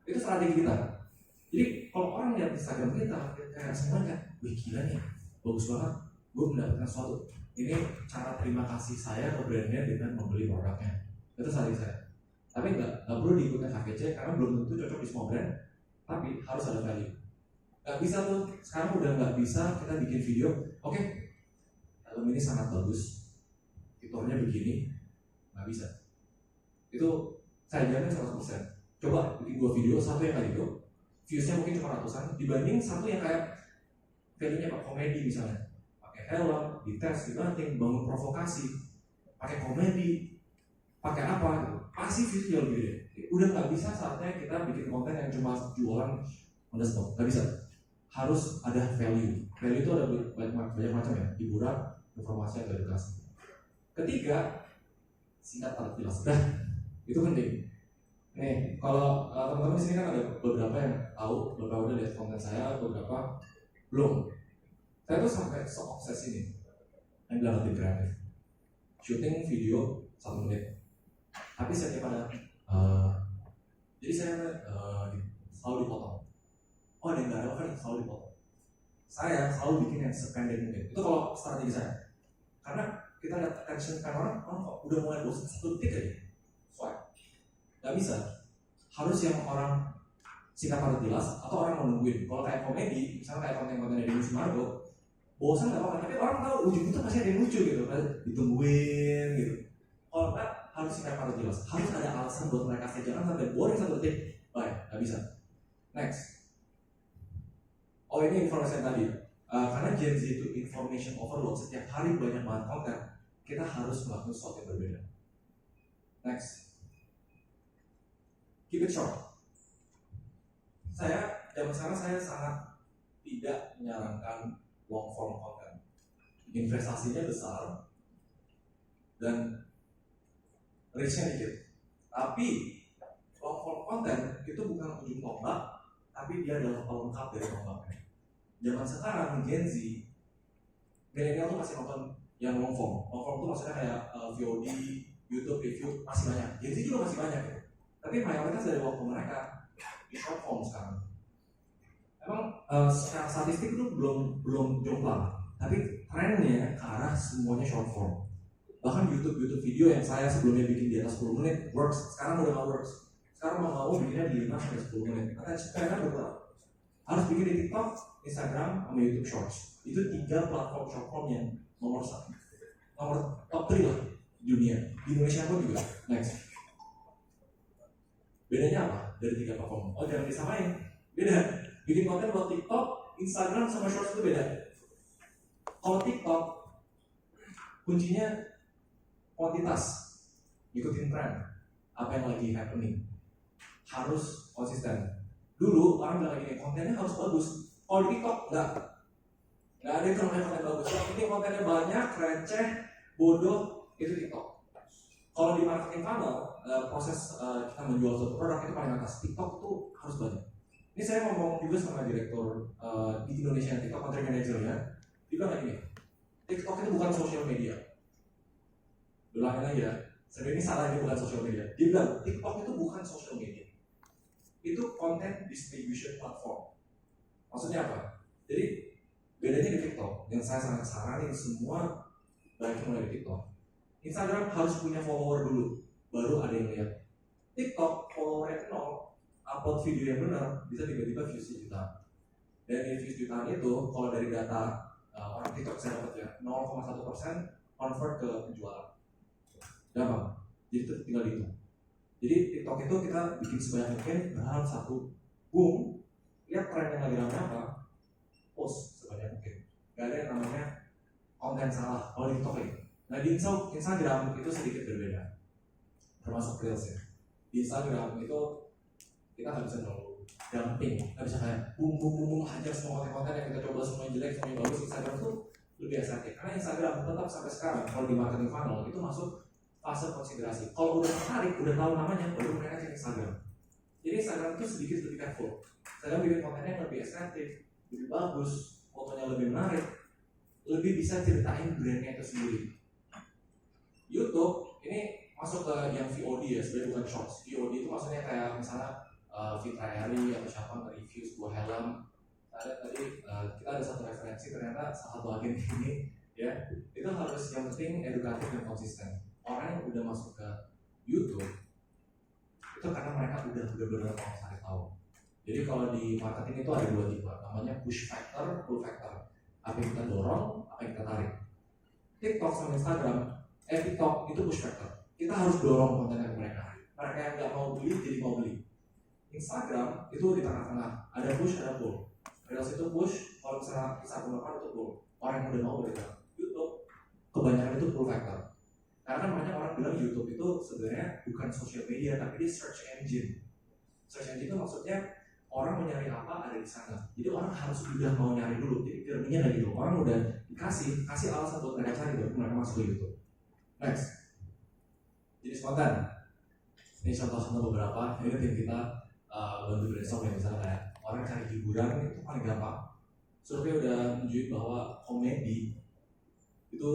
Itu strategi kita. Jadi kalau orang lihat Instagram kita kayak semuanya, wih gila nih, bagus banget, gue mendapatkan sesuatu. Ini cara terima kasih saya ke brandnya dengan membeli produknya. Itu strategi saya. Tapi nggak perlu diikutkan HVC karena belum tentu cocok di semua brand. Tapi harus ada value. Nggak bisa tuh, sekarang udah nggak bisa kita bikin video. Oke, film ini sangat bagus, fiturnya begini, nggak bisa. Itu saya jamin 100%. Coba bikin 2 video, satu yang kayak gitu, viewsnya mungkin cuma ratusan, dibanding satu yang kayak value-nya komedi misalnya, pakai helm, dites, dibanting, bangun provokasi, pakai komedi, pakai apa gitu, pasti viewsnya lebih gede. Udah nggak bisa saatnya kita bikin konten yang cuma jualan on the spot, nggak bisa. Harus ada value. Value itu ada banyak macam ya, hiburan, informasi, atau edukasi. Ketiga, singkat padat jelas. Itu penting. Nih, kalau teman-teman di sini kan ada beberapa yang tahu, beberapa udah lihat konten saya, beberapa belum. Saya tuh sampai se-obses ini yang bilang lebih kreatif. Shooting video 1 menit. Tapi setiap ada jadi saya selalu dipotong. Oh, ada yang nggak relevan, selalu dipotong. Saya selalu bikin yang sependek mungkin. Itu kalau strategi saya. Karena kita lihat attention span orang kok udah mulai bosan 1 detik aja. Swipe. Gak bisa. Harus yang orang singkat padat jelas atau orang mau nungguin. Kalau kayak komedi, misalnya kayak konten-konten dari Sumargo, bosan nggak apa-apa. Tapi orang tahu ujung itu pasti ada yang lucu gitu, kan? Ditungguin gitu. Kalau nggak, harus singkat padat jelas. Harus ada alasan buat mereka stay, jangan sampai boring 1 detik. Bye, nggak bisa. Next. Oh, ini informasi yang tadi. Karena Gen Z itu information overload, setiap hari banyak banget konten, kita harus melakukan sesuatu yang berbeda. Next. Keep it short. Zaman sekarang saya sangat tidak menyarankan long form content. Investasinya besar dan reach-nya dikit. Tapi long form content itu bukan ujung tombak, tapi dia adalah pelengkap dari tombaknya. Zaman sekarang Gen Z, milenial tuh masih nonton yang long form. Long form itu maksudnya kayak VOD, YouTube review masih banyak. Gen Z juga masih banyak ya. Tapi mayoritas dari waktu mereka di short form sekarang. Emang secara statistik itu belum jomplang, tapi trennya ke arah semuanya short form. Bahkan YouTube video yang saya sebelumnya bikin di atas 10 menit works, sekarang udah nggak works. Sekarang mau bikinnya di 5-10 menit. Karena sekarang udah harus bikin di TikTok, Instagram, sama YouTube Shorts. Itu 3 platform short form yang nomor 1, nomor top 3 lah di dunia. Di Indonesia pun juga. Next. Bedanya apa dari 3 platform? Oh, jangan disamain. Beda. Bikin konten buat TikTok, Instagram, sama Shorts itu beda. Kalau TikTok, kuncinya kuantitas, ikutin tren, apa yang lagi happening, harus konsisten. Dulu orang bilang gini, kontennya harus bagus. Kalau di TikTok nggak ada yang namanya konten bagus. Yang penting kontennya banyak, receh, bodoh, itu TikTok. Kalau di marketing funnel, proses kita menjual suatu produk itu paling atas. TikTok itu harus banyak. Ini saya ngomong juga sama direktur di Indonesia, TikTok country manager-nya. Dia bilang gini, TikTok itu bukan social media. Bilangin lagi ya, sebenarnya ini salah, ini bukan social media. Dia bilang, TikTok itu bukan social media. Itu content distribution platform. Maksudnya apa? Jadi Bedanya di TikTok, yang saya sangat saranin semua baik mulai di TikTok. Instagram harus punya follower dulu, baru ada yang lihat. TikTok followernya 0, upload video yang benar bisa tiba-tiba views juta. Dan di views jutaan itu, kalau dari data orang TikTok saya dapat ya 0,1% convert ke penjualan. Gampang. Jadi itu tinggal dihitung. Jadi TikTok itu kita bikin sebanyak mungkin, berharap satu boom, lihat tren yang lagi rame apa, post sebanyak mungkin. Gak ada yang namanya konten salah kalau di TikTok ini. Nah di Instagram itu sedikit berbeda, termasuk Reels ya. Di Instagram itu kita nggak bisa terlalu dumping, nggak bisa kayak bum hajar semua konten-konten yang kita coba, semua yang jelek, semua yang bagus. Instagram tuh lebih estetik, karena Instagram tetap sampai sekarang kalau di marketing funnel itu masuk fase konsiderasi. Kalau udah tertarik, udah tahu namanya, baru mereka cek Instagram. Jadi Instagram itu sedikit lebih careful. Instagram bikin kontennya yang lebih estetik, lebih bagus, fotonya lebih menarik, lebih bisa ceritain brandnya itu sendiri. YouTube ini masuk ke yang VOD ya, sebenarnya bukan shorts. VOD itu maksudnya kayak misalnya Fitra Eri atau siapa nge-review sebuah helm. Tadi kita ada satu referensi, ternyata salah satu agen ini ya, itu harus yang penting edukatif dan konsisten. Orang yang udah masuk ke YouTube itu karena mereka udah benar-benar mau cari tahu. Jadi kalau di marketing itu ada dua tipe, namanya push factor, pull factor. Apa yang kita dorong, apa yang kita tarik. TikTok sama Instagram, TikTok itu push factor. Kita harus dorong konten dari mereka. Mereka yang nggak mau beli jadi mau beli. Instagram itu di tengah-tengah, ada push, ada pull. Reels itu push, kalau misalnya kisah pendapat itu pull. Orang yang udah mau beli. YouTube kebanyakan itu pull factor. Karena banyak orang bilang YouTube itu sebenarnya bukan social media, tapi dia search engine. Search engine itu maksudnya orang mau nyari apa ada di sana. Jadi orang harus udah mau nyari dulu. Jadi termnya kayak gitu. Orang udah kasih alasan buat mereka cari, baru mereka masuk ke YouTube. Next. Jadi spontan. Ini contoh-contoh beberapa. Ini tim kita bantu brainstorm ya, misalnya kayak orang cari hiburan itu paling gampang. Survei udah menunjukkan bahwa komedi itu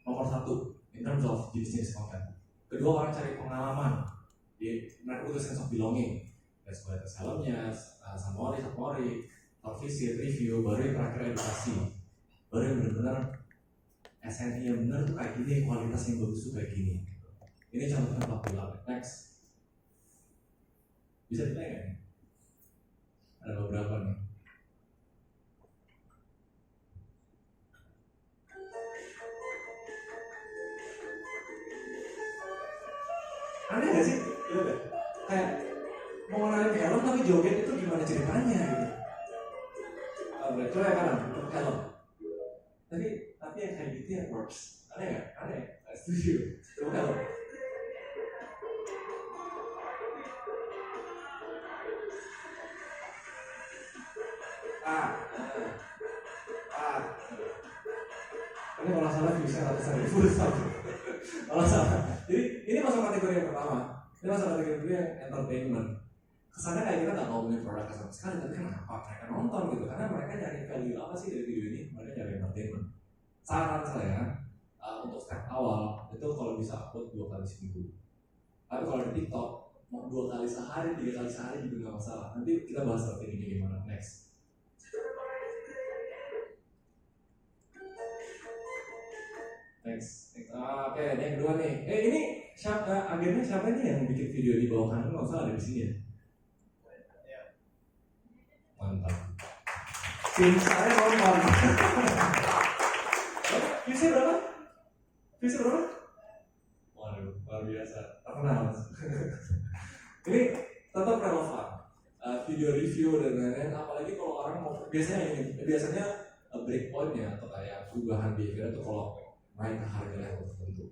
nomor 1 in terms of jenis konten. Kedua, orang cari pengalaman, mereka butuh sense of belonging. Tes helmnya, samori, visit, review, baru yang terakhir edukasi. Baru yang benar-benar esensi yang benar tuh kayak gini, kualitas yang bagus tuh kayak gini. Ini contohnya populer. Next, bisa ditanya nggak nih? Ada beberapa nih. Aneh gak sih? Lihat kayak mau ngenalin helm tapi joget itu gimana ceritanya gitu. Coba ya kanan, helm. Tapi yang kayak gitu yang works. Aneh gak? Aneh. Setuju. Coba helm. Ini kalau salah viewsnya ratusan ribu satu. Kalau salah. Jadi ini masuk kategori yang pertama. Ini masuk kategori yang entertainment. Kesannya kayak kita nggak ngomongin produk sama sekali, tapi kenapa mereka nonton gitu? Karena mereka nyari value apa sih dari video ini? Mereka nyari entertainment. Saran saya untuk step awal itu kalau bisa upload 2 kali seminggu. Tapi kalau di TikTok mau 2 kali sehari, 3 kali sehari juga nggak masalah. Nanti kita bahas strategi gimana next. Oke, ini yang kedua nih. Ini siapa agennya? Siapa nih yang bikin video di bawah kanan? Nggak usah ada di sini ya. Mantap. Tim saya nonton. Viewsnya berapa? Waduh, luar biasa. Terkenal. Ini tetap relevan. Video review dan lain-lain. Apalagi kalau orang mau biasanya breakpointnya atau kayak perubahan behavior itu kalau naik ke harga level tertentu.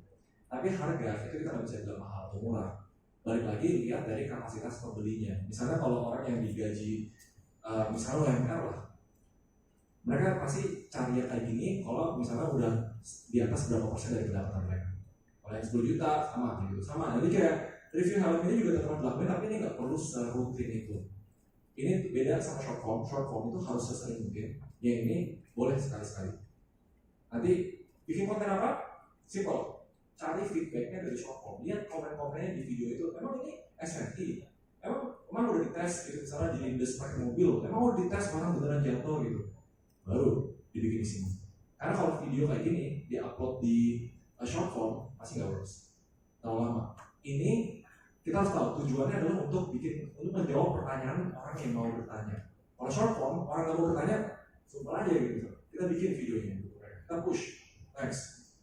Tapi harga itu kita nggak bisa bilang mahal atau murah. Balik lagi lihat dari kapasitas pembelinya. Misalnya kalau orang yang digaji misalnya UMR lah, mereka pasti cari yang kayak gini kalau misalnya udah di atas berapa persen dari pendapatan mereka. Kalau yang 10 juta sama. Jadi kayak review helm ini juga teman dilakuin, tapi ini nggak perlu serutin itu. Ini beda sama short form itu harus sesering mungkin. Yang ini boleh sekali-sekali. Nanti bikin konten apa? Simple. Cari feedbacknya dari short form. Lihat komen-komennya di video itu. Emang ini SFT? Emang udah dites gitu, misalnya di lindes pakai mobil. Emang udah dites orang beneran jatuh gitu. Baru dibikin di sini. Karena kalau video kayak gini diupload di short form pasti nggak works, terlalu lama. Ini kita harus tahu tujuannya adalah untuk menjawab pertanyaan orang yang mau bertanya. Kalau short form orang nggak mau bertanya, simpel aja gitu. Kita bikin videonya, kita push. Next.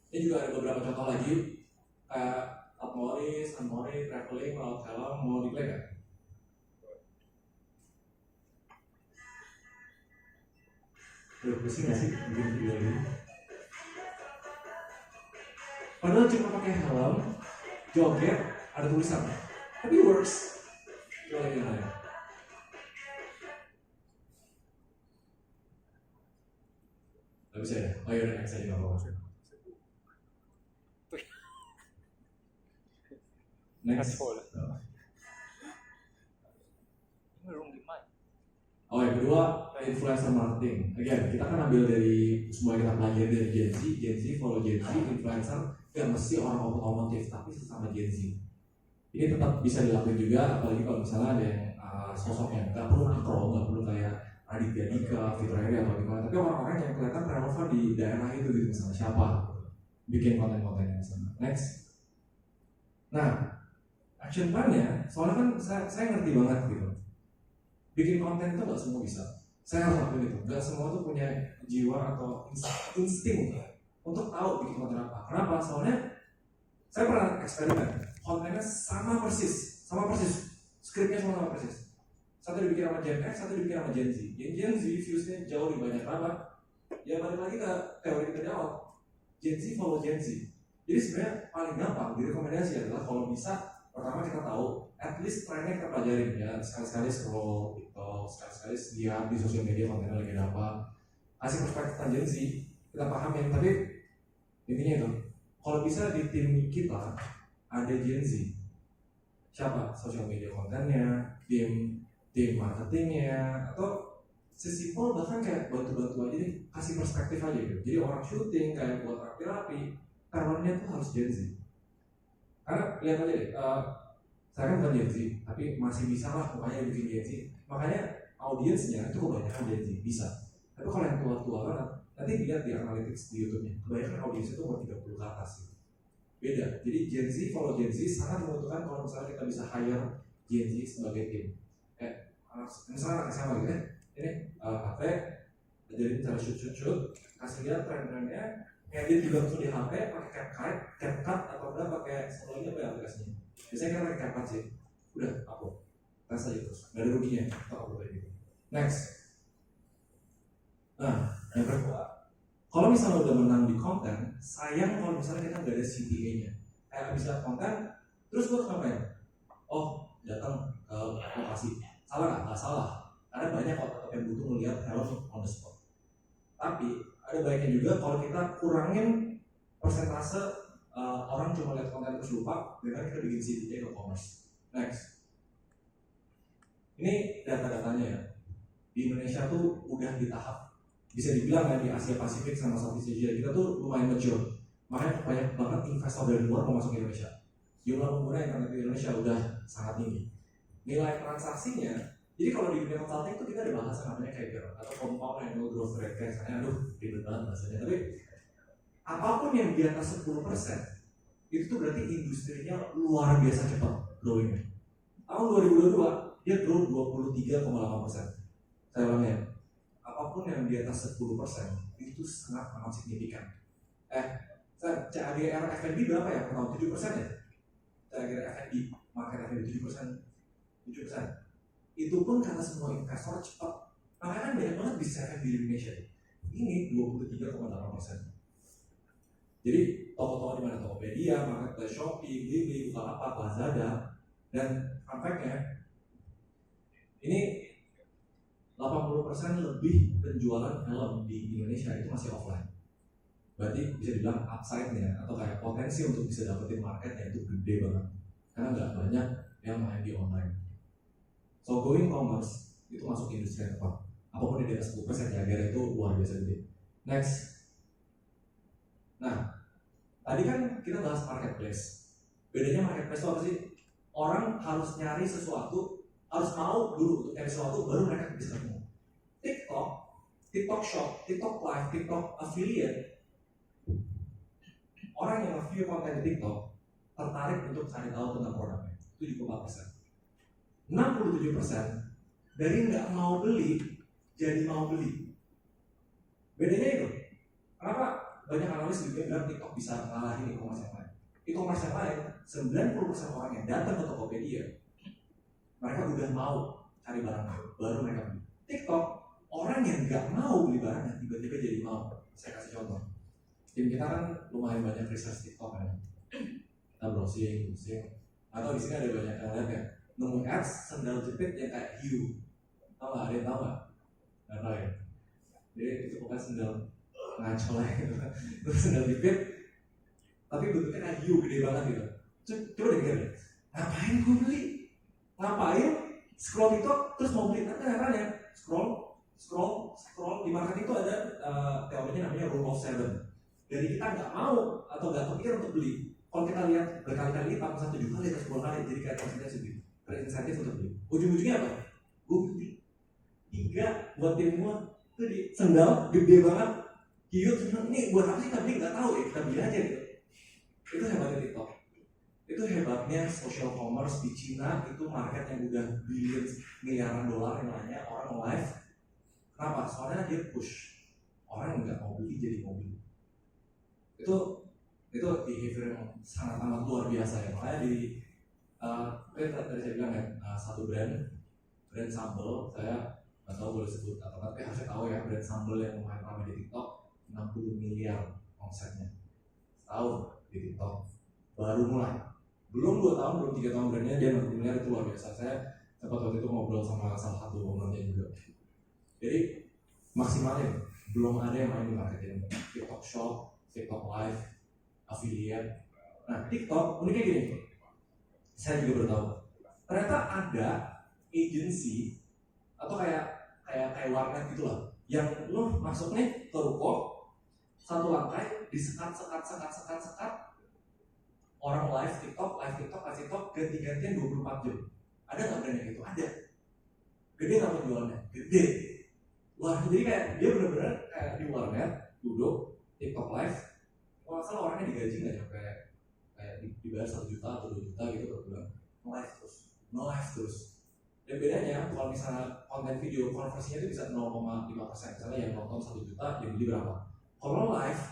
Ini juga ada beberapa contoh lagi kayak Atmoris, Anmori, Traveling, Laut Helm, mau di-play nggak? Udah pusing nggak sih bikin video ini? Padahal cuma pakai helm, joget, ada tulisan, tapi works. Coba lagi yang lain. Gak bisa ya? Oh yaudah, next aja gak apa-apa. Next. Oh yang kedua, influencer marketing. Again, kita kan ambil dari semua kita pelajari dari Gen Z, follow Gen Z, influencer. Gak mesti orang otomotif, tapi sesama Gen Z. Ini tetap bisa dilakukan juga, apalagi kalau misalnya ada yang sosok yang gak perlu makro, gak perlu kayak Raditya Dika, Fitri Eri atau gimana. Tapi orang-orang yang kelihatan relevan di daerah itu gitu, misalnya siapa bikin konten-konten yang sama. Next. Nah, action plan-nya, soalnya kan saya ngerti banget gitu. Bikin konten itu gak semua bisa. Saya harus lakuin itu. Gak semua tuh punya jiwa atau insting untuk tahu bikin konten apa. Kenapa? Soalnya saya pernah eksperimen. Kontennya sama persis. Skripnya sama persis. Satu dibikin sama Gen X, satu dibikin sama Gen Z. Yang Gen Z views-nya jauh lebih banyak. Kenapa? Ya balik lagi ke teori kita di awal. Gen Z follow Gen Z. Jadi sebenarnya paling gampang direkomendasi adalah kalau bisa pertama kita tahu at least trennya kita pelajarin ya, sekali-sekali scroll TikTok, sekali-sekali lihat di sosial media kontennya lagi ada apa, kasih perspektif Gen Z, kita pahamin. Tapi intinya itu, kalau bisa di tim kita ada Gen Z, siapa? Sosial media kontennya, tim marketingnya, atau sesimpel bahkan kayak bantu-bantu aja deh, kasih perspektif aja gitu. Jadi orang syuting kayak buat rapi-rapi, talentnya tuh harus Gen Z. Karena lihat aja deh, saya kan bukan Gen Z, tapi masih bisa lah pokoknya bikin Gen Z. Makanya audiensnya itu kebanyakan Gen Z, bisa. Tapi kalau yang tua-tua kan, nanti lihat di analytics di YouTube-nya, kebanyakan audiensnya itu umur 30 ke atas gitu. Beda, jadi Gen Z, follow Gen Z sangat menentukan kalau misalnya kita bisa hire Gen Z sebagai tim. Misalnya anak SMA gitu ya, ini HP, ajarin cara shoot, kasih lihat tren-trennya, ngedit juga langsung di HP, pakai CapCut atau enggak pakai satu lagi apa ya aplikasinya. Biasanya kita pakai CapCut sih, udah upload, tes aja terus, nggak ada ruginya, kita upload kayak gitu. Next, nah yang kedua, kalau misalnya udah menang di konten, sayang kalau misalnya kita nggak ada CTA-nya. Kayak bisa konten, terus gue ngapain? Oh, datang ke lokasi. Salah nggak salah, karena banyak orang yang butuh melihat helm on the spot. Tapi ada baiknya juga kalau kita kurangin persentase orang cuma lihat konten terus lupa, dengan kita bikin CTA ke commerce. Next, ini data-datanya ya. Di Indonesia tuh udah di tahap bisa dibilang ya, di Asia Pasifik sama Southeast Asia kita tuh lumayan mature. Makanya banyak banget investor dari luar mau masuk ke Indonesia. Jumlah pengguna internet di Indonesia udah sangat tinggi. Nilai transaksinya, jadi kalau di dunia consulting itu kita ada bahasa namanya CAGR atau compound annual growth rate. Kayak ribet banget bahasanya. Tapi apapun yang di atas 10%, itu tuh berarti industrinya luar biasa cepat growingnya. Tahun 2022 dia grow 23,8%. Saya ulangi ya, apapun yang di atas 10% itu sangat amat signifikan. CAGR F&B berapa ya? Per tahun 7% ya? CAGR F&B, market F&B 7%. Itu pun karena semua investor cepat. Makanya kan banyak banget bisnis F&B di Indonesia. Ini 23,8%. Jadi toko-toko di mana? Tokopedia, Marketplace, Shopee, Blibli, Bukalapak, Lazada, dan faktanya ini 80% lebih penjualan helm di Indonesia itu masih offline. Berarti bisa dibilang upside-nya atau kayak potensi untuk bisa dapetin marketnya itu gede banget. Karena nggak banyak yang main di online. So going commerce itu masuk industri yang tepat. Apapun di atas 10% ya, agar itu luar biasa gede. Next. Nah, tadi kan kita bahas marketplace. Bedanya marketplace itu apa sih? Orang harus nyari sesuatu, harus mau dulu untuk nyari sesuatu baru mereka bisa ketemu. TikTok TikTok Shop, TikTok Live, TikTok Affiliate, orang yang review konten di TikTok tertarik untuk cari tahu tentang produknya 74%. 67% dari nggak mau beli jadi mau beli. Bedanya itu. Kenapa banyak analis juga bilang TikTok bisa ngalahin e-commerce yang lain? E-commerce yang lain, 90% orang yang datang ke Tokopedia, mereka udah mau cari barangnya, baru mereka beli. TikTok, orang yang nggak mau beli barangnya tiba-tiba jadi mau. Saya kasih contoh. Tim kita kan lumayan banyak research TikTok kan. Kita browsing. Atau di sini ada banyak yang lihat ya, nemu ads sendal jepit yang kayak hiu. Tahu nggak? Ada yang tahu nggak? Nggak tahu ya. Jadi itu bukan sendal ngaco lah gitu. Terus sendal jepit, tapi bentuknya kayak hiu, gede banget gitu. Coba deh pikir, ngapain gue beli? Ngapain? Scroll TikTok terus mau beli? Nanti caranya scroll di market itu ada teorinya namanya rule of seven. Dari kita nggak mau atau nggak kepikir untuk beli. Kalau kita lihat berkali-kali lipat 1 juta lihat 10 kali, jadi kayak terinsentif untuk beli. Ujung-ujungnya apa? Gue beli 3 buat tim gue itu di sendal gede banget, hiu, ini buat apa sih kita beli? Nggak tahu ya, kita beli aja gitu. Itu hebatnya TikTok. Itu hebatnya social commerce di Cina, itu market yang udah billions miliaran dolar yang namanya orang live. Kenapa? Soalnya dia push orang yang nggak mau beli jadi mau beli. Itu behavior yang sangat amat luar biasa ya. Makanya di tadi saya bilang ya, satu brand sambal, saya nggak tahu boleh sebut atau nggak, tapi harusnya tahu ya, brand sambal yang lumayan ramai di TikTok 60 miliar omsetnya setahun di TikTok, baru mulai, belum 2 tahun, belum 3 tahun brandnya dia 60 miliar, itu luar biasa. Saya sempat waktu itu ngobrol sama salah satu ownernya juga. Jadi maksimalin, belum ada yang main di marketing TikTok Shop, TikTok Live, affiliate. Nah, TikTok uniknya gini, saya juga baru tahu. Ternyata ada agency atau kayak warnet gitu lah, yang lo masuk nih ke ruko, satu lantai disekat orang live TikTok, ganti-gantian 24 jam. Ada nggak brandnya gitu? Ada. Gede nggak penjualannya? Gede. Wah, jadi kayak dia benar-benar kayak di warnet duduk TikTok live. Kalau salah orangnya digaji nggak nyampe kayak dibayar 1 juta atau 2 juta gitu per bulan, nge-live terus. Dan bedanya kalau misalnya konten video konversinya itu bisa 0,5%. Misalnya yang nonton 1 juta, yang beli berapa? Kalau live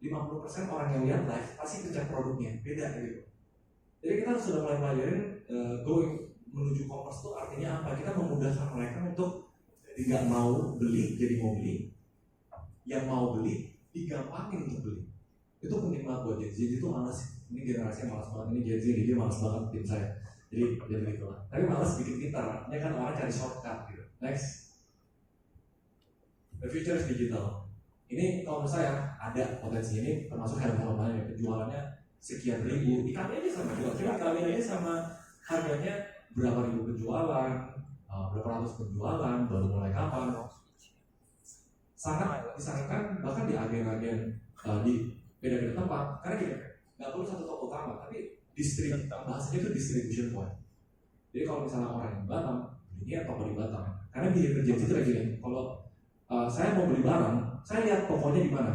50% orang yang lihat live pasti kerja produknya, beda gitu. Jadi kita sudah mulai pelajarin going menuju commerce itu artinya apa? Kita memudahkan mereka untuk tidak mau beli jadi mau beli, yang mau beli digampangin untuk beli. Itu penting banget buat Gen Z. Itu malas, ini generasi yang malas banget, ini Gen Z ini dia malas banget tim saya. Jadi begitu lah. Tapi malas bikin pintar, artinya kan orang cari shortcut gitu. Next, the future is digital. Ini kalau menurut saya ada potensi ini, termasuk helm-helm lain penjualannya sekian ribu. Ikannya ini sama juga, cuma ikannya ini sama harganya berapa ribu penjualan, berapa ratus penjualan, baru mulai kapan. Sangat disarankan bahkan di agen-agen di beda-beda tempat, karena gini, nggak perlu satu toko utama, tapi bahasanya itu distribution point. Jadi kalau misalnya orang yang di Batam, belinya toko di Batam, karena behavior Gen Z itu kayak gini. Kalau saya mau beli barang, saya lihat tokonya di mana.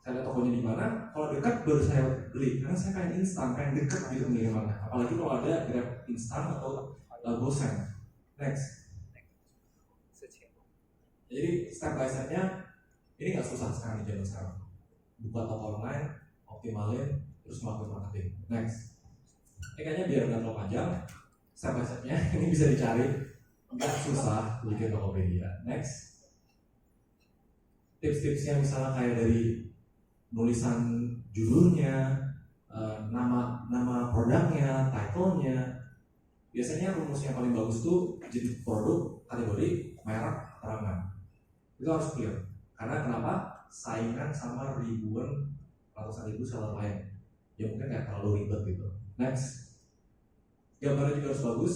Saya lihat tokonya di mana, kalau dekat baru saya beli, karena saya pengen instan, pengen dekat gitu pengirimannya. Apalagi kalau ada Grab instan atau GoSend. Next. Jadi step by step-nya ini nggak susah sekarang di zaman sekarang. Buka toko online, optimalin, terus melakukan marketing. Next. Ini kayaknya biar nggak terlalu panjang, step by step-nya ini bisa dicari, nggak susah bikin Tokopedia. Next. Tips-tipsnya misalnya kayak dari nulisan judulnya, nama produknya, title-nya. Biasanya rumus yang paling bagus tuh jadi produk, kategori, merek, keterangan. Itu harus clear. Karena kenapa? Saingan sama ribuan, ratusan ribu seller lain yang mungkin nggak terlalu ribet gitu. Next, gambarnya juga harus bagus.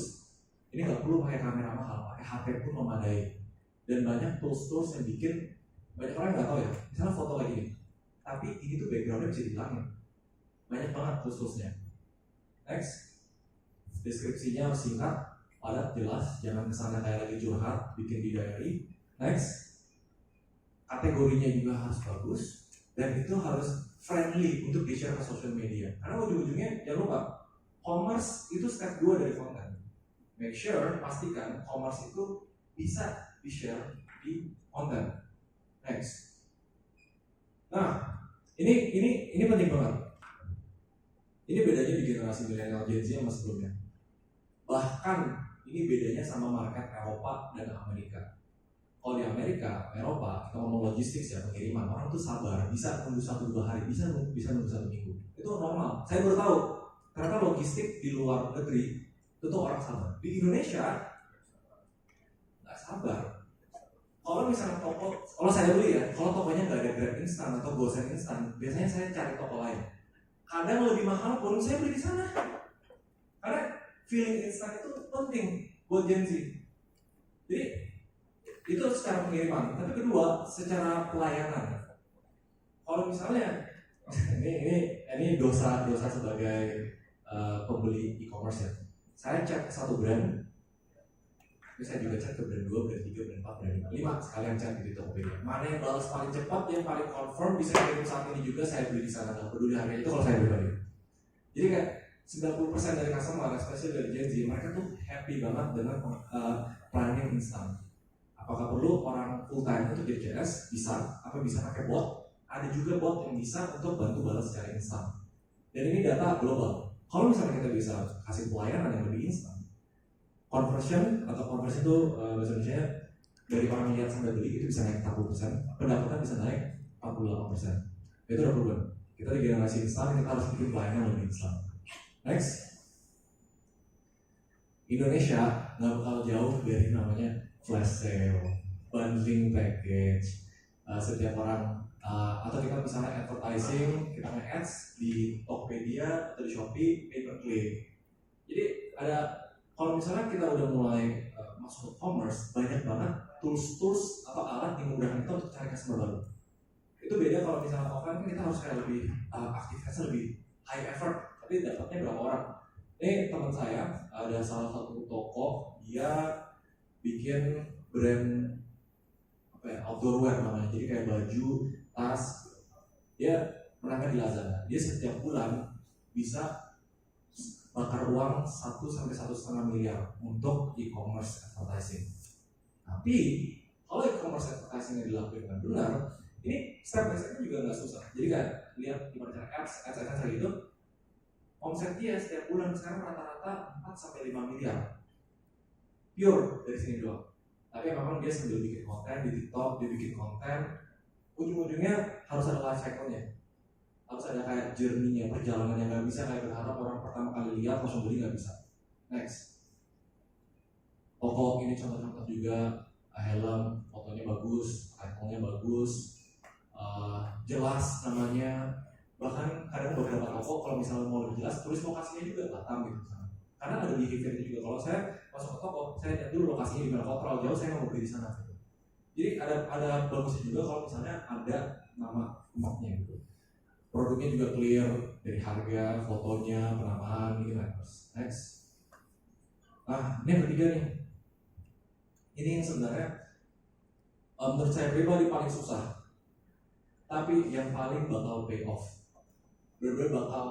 Ini nggak perlu pakai kamera mahal, pakai HP pun memadai. Dan banyak tools yang bikin banyak orang nggak tahu ya. Misalnya foto kayak gini, tapi ini tuh backgroundnya bisa dihilangin. Banyak banget tools-nya. Next, deskripsinya harus singkat, padat, jelas. Jangan kesannya kayak lagi curhat, bikin di diary. Next. kategorinya juga harus bagus, dan itu harus friendly untuk di-share ke social media. Karena ujung-ujungnya jangan lupa, commerce itu step 2 dari konten. Make sure, pastikan commerce itu bisa di-share di konten. Next. Nah, ini penting banget. Ini bedanya di generasi milenial Gen Z sama sebelumnya. Bahkan ini bedanya sama market Eropa dan Amerika. Kalau di Amerika, Eropa, kita ngomong logistik ya, pengiriman, orang tuh sabar, bisa nunggu 1-2 hari, bisa nunggu 1 minggu. Itu normal. Saya baru tahu, ternyata logistik di luar negeri itu tuh orang sabar. Di Indonesia nggak sabar. Kalau misalnya toko, kalau saya beli ya, kalau tokonya nggak ada Grab instan atau GoSend instan, biasanya saya cari toko lain. Kadang lebih mahal pun saya beli di sana. Karena feeling instan itu penting buat Gen Z. Jadi itu secara pengiriman, tapi kedua secara pelayanan. Kalau misalnya ini dosa sebagai pembeli e-commerce ya. Saya cek satu brand, tapi saya juga cek ke brand 2, brand 3, brand 4, brand 5 sekalian cek di Tokopedia. Mana yang balas paling cepat, yang paling confirm bisa kirim saat ini juga, saya beli di sana. Nggak peduli harganya, itu kalau saya pribadi. Jadi kayak 90% dari customer, especially dari Gen Z, mereka tuh happy banget dengan planning instan. Apakah perlu orang full time untuk jadi CS? Bisa. Apa bisa pakai bot? Ada juga bot yang bisa untuk bantu balas secara instan. Dan ini data global. Kalau misalnya kita bisa kasih pelayanan yang lebih instan, conversion itu bahasa Indonesia dari orang lihat sampai beli itu bisa naik 40%, pendapatan bisa naik 48%. Itu udah perubahan. Kita di generasi instan, kita harus bikin pelayanan lebih instan. Next, Indonesia nggak bakal jauh dari namanya flash sale, bundling package, setiap orang atau kita misalnya advertising, kita nge-ads di Tokopedia atau di Shopee, pay per click. Jadi kalau misalnya kita udah mulai masuk ke commerce, banyak banget tools atau alat yang memudahkan kita untuk cari customer baru. Itu beda kalau misalnya offline kan kita harus kayak lebih aktivitasnya lebih high effort, tapi dapatnya berapa orang. Ini teman saya ada salah satu toko, dia bikin brand outdoor wear namanya, jadi kayak baju, tas. Dia menangkan di Lazada. Dia setiap bulan bisa bakar uang 1-1,5 miliar untuk e-commerce advertising. Tapi kalau e-commerce advertising yang dilakukan dengan benar, ini step by step juga nggak susah. Jadi kan lihat gimana cara ads gitu, omset dia setiap bulan sekarang rata-rata 4-5 miliar. Pure dari sini doang. Tapi memang dia sambil bikin konten di TikTok, dia bikin konten, ujung-ujungnya harus ada life cycle-nya, harus ada kayak journey-nya, perjalanannya. Nggak bisa kayak berharap orang pertama kali lihat langsung beli, nggak bisa. Next, toko ini contoh-contoh juga, helm, fotonya bagus, iPhone-nya bagus, jelas namanya. Bahkan kadang beberapa toko kalau misalnya mau lebih jelas, tulis lokasinya juga Batam gitu. Karena ada behavior itu juga. Kalau saya masuk ke toko, saya lihat dulu lokasinya di mana. Kalau terlalu jauh, saya nggak mau beli di sana. Gitu. Jadi ada bagusnya juga kalau misalnya ada nama tempatnya gitu. Produknya juga clear dari harga, fotonya, penamaan, gitu kan. Next. Ini yang ketiga nih. Ini yang sebenarnya menurut saya pribadi paling susah, tapi yang paling bakal pay off. Benar-benar bakal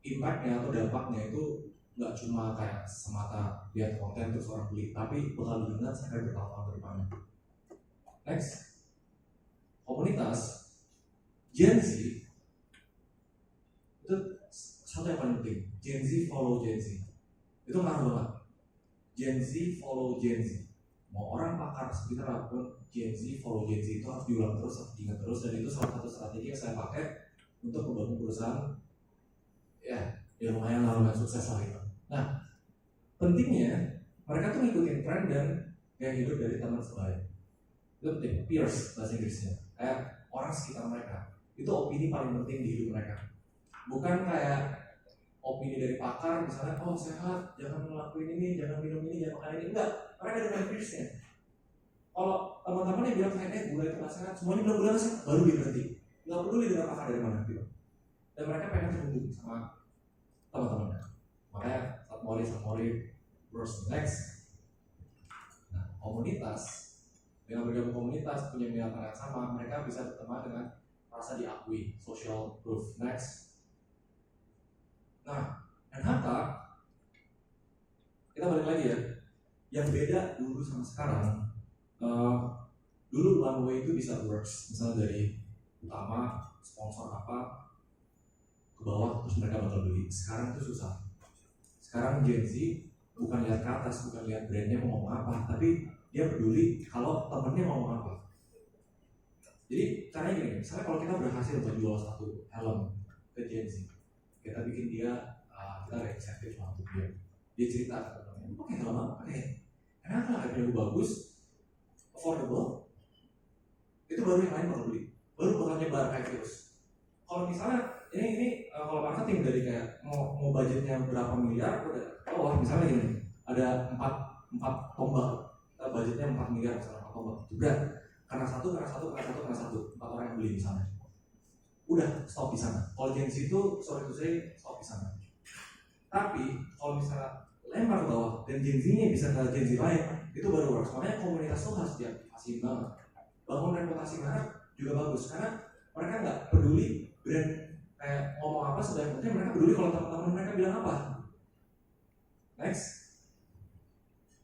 impact-nya atau dampaknya itu nggak cuma kayak semata lihat konten terus orang beli, tapi bakal diingat sampai bertahun-tahun ke depannya. Next, komunitas Gen Z itu satu yang paling penting. Gen Z follow Gen Z, itu ngaruh banget. Gen Z follow Gen Z. Mau orang pakar sekitar apapun, Gen Z follow Gen Z itu harus diulang terus, harus diingat terus, dan itu salah satu strategi yang saya pakai untuk membangun perusahaan ya lumayan sukses lah gitu. Nah, pentingnya mereka tuh ngikutin tren dan gaya hidup dari teman sebaya. Itu penting, peers bahasa Inggrisnya, kayak orang sekitar mereka. Itu opini paling penting di hidup mereka. Bukan kayak opini dari pakar, misalnya, oh sehat, jangan ngelakuin ini, jangan minum ini, jangan makan ini. Enggak, mereka dengan peersnya. Kalau teman-teman yang bilang kayak gula itu nggak sehat, semuanya bilang gula nggak sehat, baru dia berhenti. Nggak peduli dengan pakar dari mana gitu. Dan mereka pengen terhubung sama teman-temannya. Makanya Satmori Bros Next. Nah, komunitas Dengan bergabung komunitas, punya minat yang sama, mereka bisa berteman dengan rasa diakui, social proof. Next. Nah, NHK, kita balik lagi ya. Yang beda dulu sama sekarang, dulu one way itu bisa works, misalnya dari utama sponsor apa ke bawah terus mereka bakal beli. Sekarang itu susah. Sekarang Gen Z bukan lihat ke atas, bukan lihat brandnya mau ngomong apa, tapi dia peduli kalau temennya mau ngomong apa. Jadi caranya gini, misalnya kalau kita berhasil menjual satu helm ke Gen Z, kita bikin dia, kita ada insentif lah untuk dia cerita ke temennya, pakai helm apa? Kenapa harganya bagus, affordable, itu baru yang lain bakal beli, baru bakal nyebar kayak virus. Kalau misalnya ini kalau marketing dari kayak mau budgetnya berapa miliar, udah misalnya gini, ada 4 tombak, kita budgetnya 4 miliar misalnya 4 tombak, jebret, karena satu, 4 orang yang beli misalnya, udah stop di sana. Kalau Gen Z itu sorry to say stop di sana. Tapi kalau misalnya lempar ke bawah dan Gen Z-nya bisa ke Gen Z lain, itu baru works. Makanya komunitas tuh harus diaktifasi banget. Bangun reputasi merek juga bagus karena mereka nggak peduli brand kayak ngomong apa, sebenarnya mereka peduli kalau teman-teman mereka bilang apa. Next,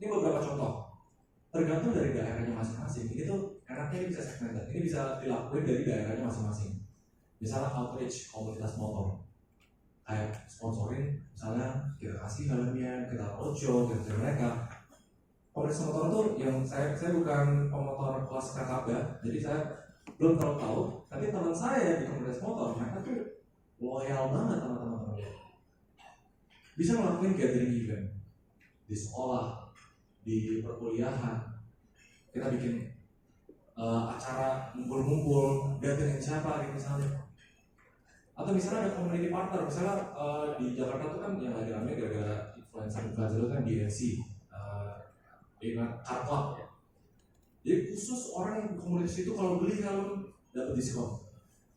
ini beberapa contoh. Tergantung dari daerahnya masing-masing. Ini tuh enaknya ini bisa segmented. Ini bisa dilakukan dari daerahnya masing-masing. Misalnya outreach komunitas motor, kayak sponsorin, misalnya kita kasih helmnya, kita roadshow, kita mereka. Komunitas motor tuh yang saya bukan pemotor kelas kakap ya, jadi saya belum terlalu tahu. Tapi teman saya di komunitas motor, mereka tuh loyal banget sama teman-temannya. Bisa ngelakuin gathering event di sekolah, di perkuliahan. Kita bikin acara ngumpul-ngumpul, gathering siapa gitu misalnya. Atau misalnya ada community partner, misalnya di Jakarta tuh kan yang lagi rame gara-gara influencer itu kan DNC, dengan car club ya. Jadi khusus orang yang komunitas itu kalau beli helm dapat diskon,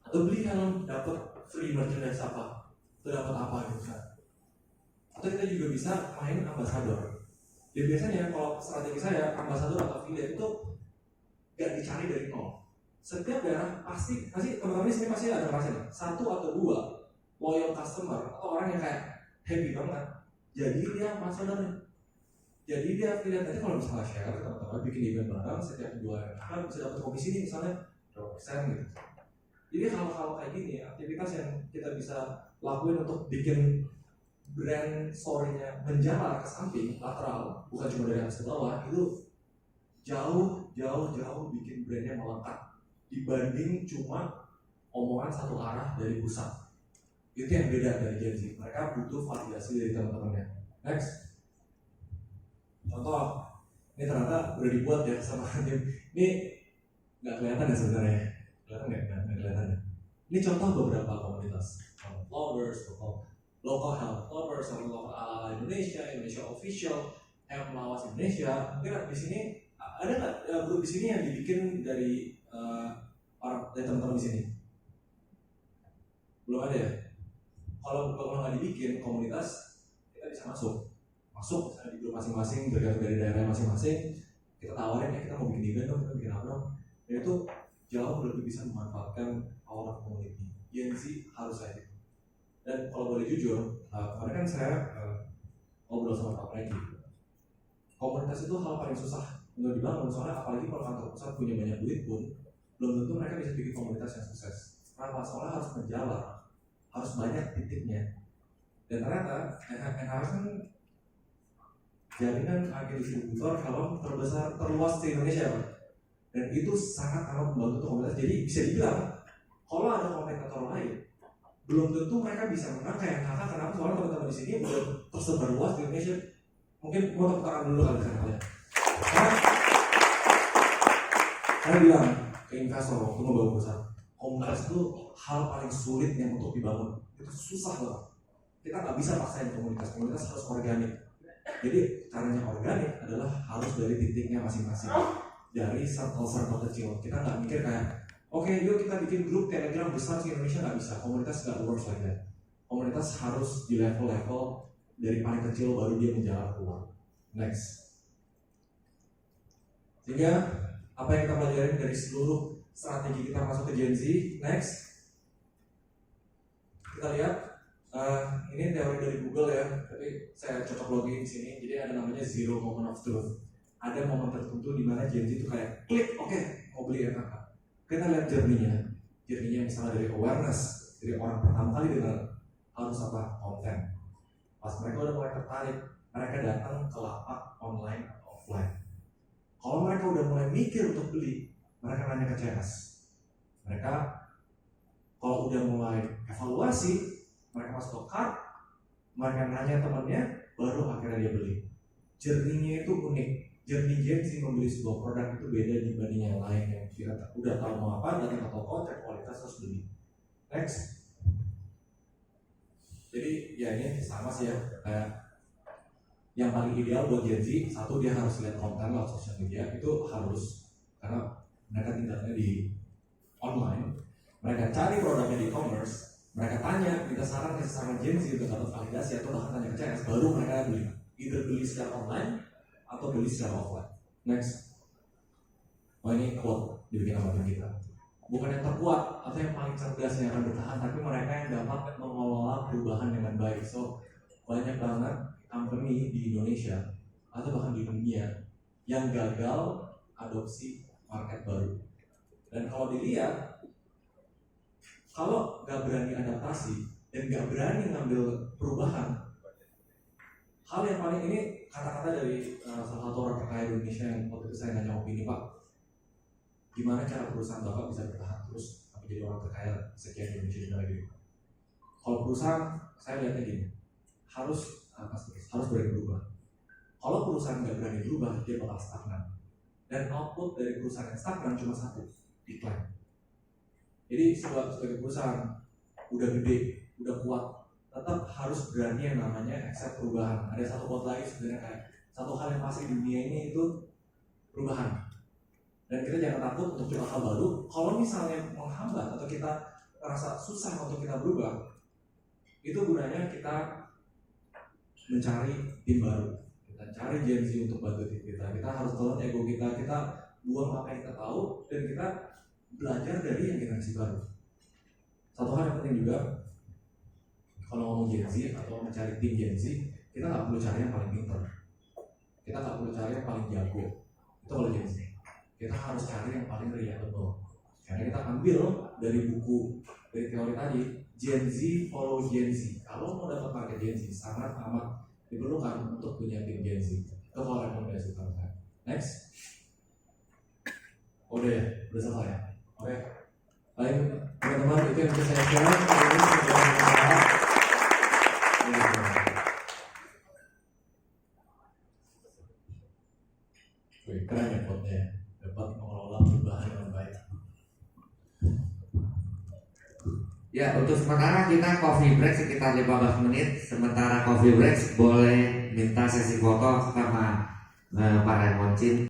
atau beli helm dapat free merchandise apa, itu dapat apa gitu kan. Atau kita juga bisa main ambassador. Jadi biasanya kalau strategi saya ambassador atau affiliate itu gak dicari dari nol. Setiap daerah pasti teman-teman di sini pasti ada rasanya 1 atau 2 loyal customer atau orang yang kayak happy banget, jadi dia ambassadornya. Jadi dia affiliate aja kalau misalnya share teman-teman bikin event bareng, setiap 2 kan bisa dapat komisi nih misalnya 2% gitu. Jadi hal-hal kayak gini, aktivitas yang kita bisa lakuin untuk bikin brand story-nya menjalar ke samping, lateral, bukan cuma dari atas ke bawah, itu jauh bikin brandnya melekat dibanding cuma omongan satu arah dari pusat. Itu yang beda dari Gen Z. Mereka butuh validasi dari teman-temannya. Next. Contoh, ini ternyata udah dibuat ya sama tim. Ini nggak kelihatan ya sebenarnya. Kelihatan nggak? Nggak kelihatan ya. Ini contoh beberapa komunitas. Lovers, local health lovers, local ala Indonesia official, Helm Lawas Indonesia. Mungkin di sini ada nggak grup di sini yang dibikin dari dari teman-teman di sini? Belum ada ya? Kalau nggak dibikin komunitas, kita bisa masuk misalnya di grup masing-masing, bergantung dari daerah masing-masing. Kita tawarin ya, kita mau bikin event dong, kita bikin apa dong. Dan itu jauh lebih bisa memanfaatkan power of community. Gen Z harus kayak gitu. Dan kalau boleh jujur, kemarin kan saya ngobrol sama Pak Pregi. Komunitas itu hal paling susah untuk dibangun, soalnya apalagi kalau kantor pusat punya banyak duit pun belum tentu mereka bisa bikin komunitas yang sukses. Kenapa? Soalnya harus menjalar, harus banyak titiknya. Dan ternyata NHK kan jaringan agen distributor helm terbesar terluas di Indonesia, Pak. Dan itu sangat amat membantu untuk komunitas. Jadi bisa dibilang kalau ada kompetitor lain, belum tentu mereka bisa menang kayak NHK. Kenapa? Soalnya teman-teman di sini udah tersebar luas di Indonesia. Mungkin mau tepuk tangan dulu kali ya. Saya bilang ke investor waktu mau bangun perusahaan, komunitas itu hal paling sulit yang untuk dibangun. Itu susah banget. Kita nggak bisa paksain komunitas harus organik. Jadi caranya organik adalah harus dari titiknya masing-masing, dari circle kecil. Kita nggak mikir kayak, oke, yuk kita bikin grup Telegram besar di Indonesia, nggak bisa. Komunitas nggak works like that. Komunitas harus di level-level dari paling kecil baru dia menjalar keluar. Next. Sehingga Apa yang kita pelajarin dari seluruh strategi kita masuk ke Gen Z? Next, kita lihat ini teori dari Google ya, tapi saya cocok login di sini. Jadi ada namanya zero moment of truth. Ada momen tertentu di mana Gen Z itu kayak klik, oke, mau beli apa? Kita lihat journey-nya misalnya dari awareness, dari orang pertama kali dengar harus apa, konten. Pas mereka udah mulai tertarik, mereka datang ke lapak online atau offline. Kalau mereka udah mulai mikir untuk beli, mereka nanya ke CS. Mereka kalau udah mulai evaluasi, mereka masuk ke cart, mereka nanya temannya, baru akhirnya dia beli. Journey-nya itu unik. Journey Gen Z membeli sebuah produk itu beda dibanding yang lain yang kita udah tahu mau apa, datang ke toko, cek kualitas terus beli. Next. Jadi ya ini sama sih ya, kayak yang paling ideal buat Gen Z, satu dia harus lihat konten lewat sosial media, itu harus, karena mereka tinggalnya di online, mereka cari produknya di e-commerce, mereka tanya, minta saran ke sesama Gen Z untuk dapat validasi atau bahkan tanya ke CS, baru mereka beli, either beli secara online atau beli secara offline. Next. Oh ini quote dibikin sama tim kita. Bukan yang terkuat atau yang paling cerdas yang akan bertahan, tapi mereka yang dapat mengelola perubahan dengan baik. So banyak banget company di Indonesia atau bahkan di dunia yang gagal adopsi market baru. Dan kalau dilihat, kalau nggak berani adaptasi dan nggak berani ngambil perubahan, hal yang paling ini kata-kata dari salah satu orang terkaya di Indonesia yang waktu itu saya nanya opini, Pak, gimana cara perusahaan Bapak bisa bertahan terus sampai jadi orang terkaya sekian di Indonesia dan lagi? Kalau perusahaan, saya lihatnya gini, harus berani berubah. Kalau perusahaan nggak berani berubah, dia bakal stagnan. Dan output dari perusahaan yang stagnan cuma satu, decline. Jadi sebagai perusahaan udah gede, udah kuat, tetap harus berani yang namanya accept perubahan. Ada satu quote lagi sebenarnya kayak satu hal yang pasti di dunia ini itu perubahan. Dan kita jangan takut untuk coba hal baru. Kalau misalnya menghambat atau kita merasa susah untuk kita berubah, itu gunanya kita mencari tim baru. Kita cari Gen Z untuk bantu tim kita. Kita harus tolong ego kita. Kita buang apa yang kita tahu dan kita belajar dari yang generasi baru. Satu hal yang penting juga, kalau ngomong Gen Z atau mencari tim Gen Z, kita nggak perlu cari yang paling pintar, kita nggak perlu cari yang paling jago. Itu kalau Gen Z, kita harus cari yang paling reliable. Karena kita ambil dari buku, dari teori tadi, Gen Z follow Gen Z. Kalau mau dapat market Gen Z, sangat amat diperlukan untuk punya tim Gen Z. Itu kalau rekomendasi saya. Next. Udah selesai ya? Oke. Baik, teman-teman, itu yang bisa saya share. Keren ya quote-nya, dapat mengelola perubahan dengan baik. Ya, untuk sementara kita coffee break sekitar 15 menit. Sementara coffee break boleh minta sesi foto sama Pak Raymond Chin.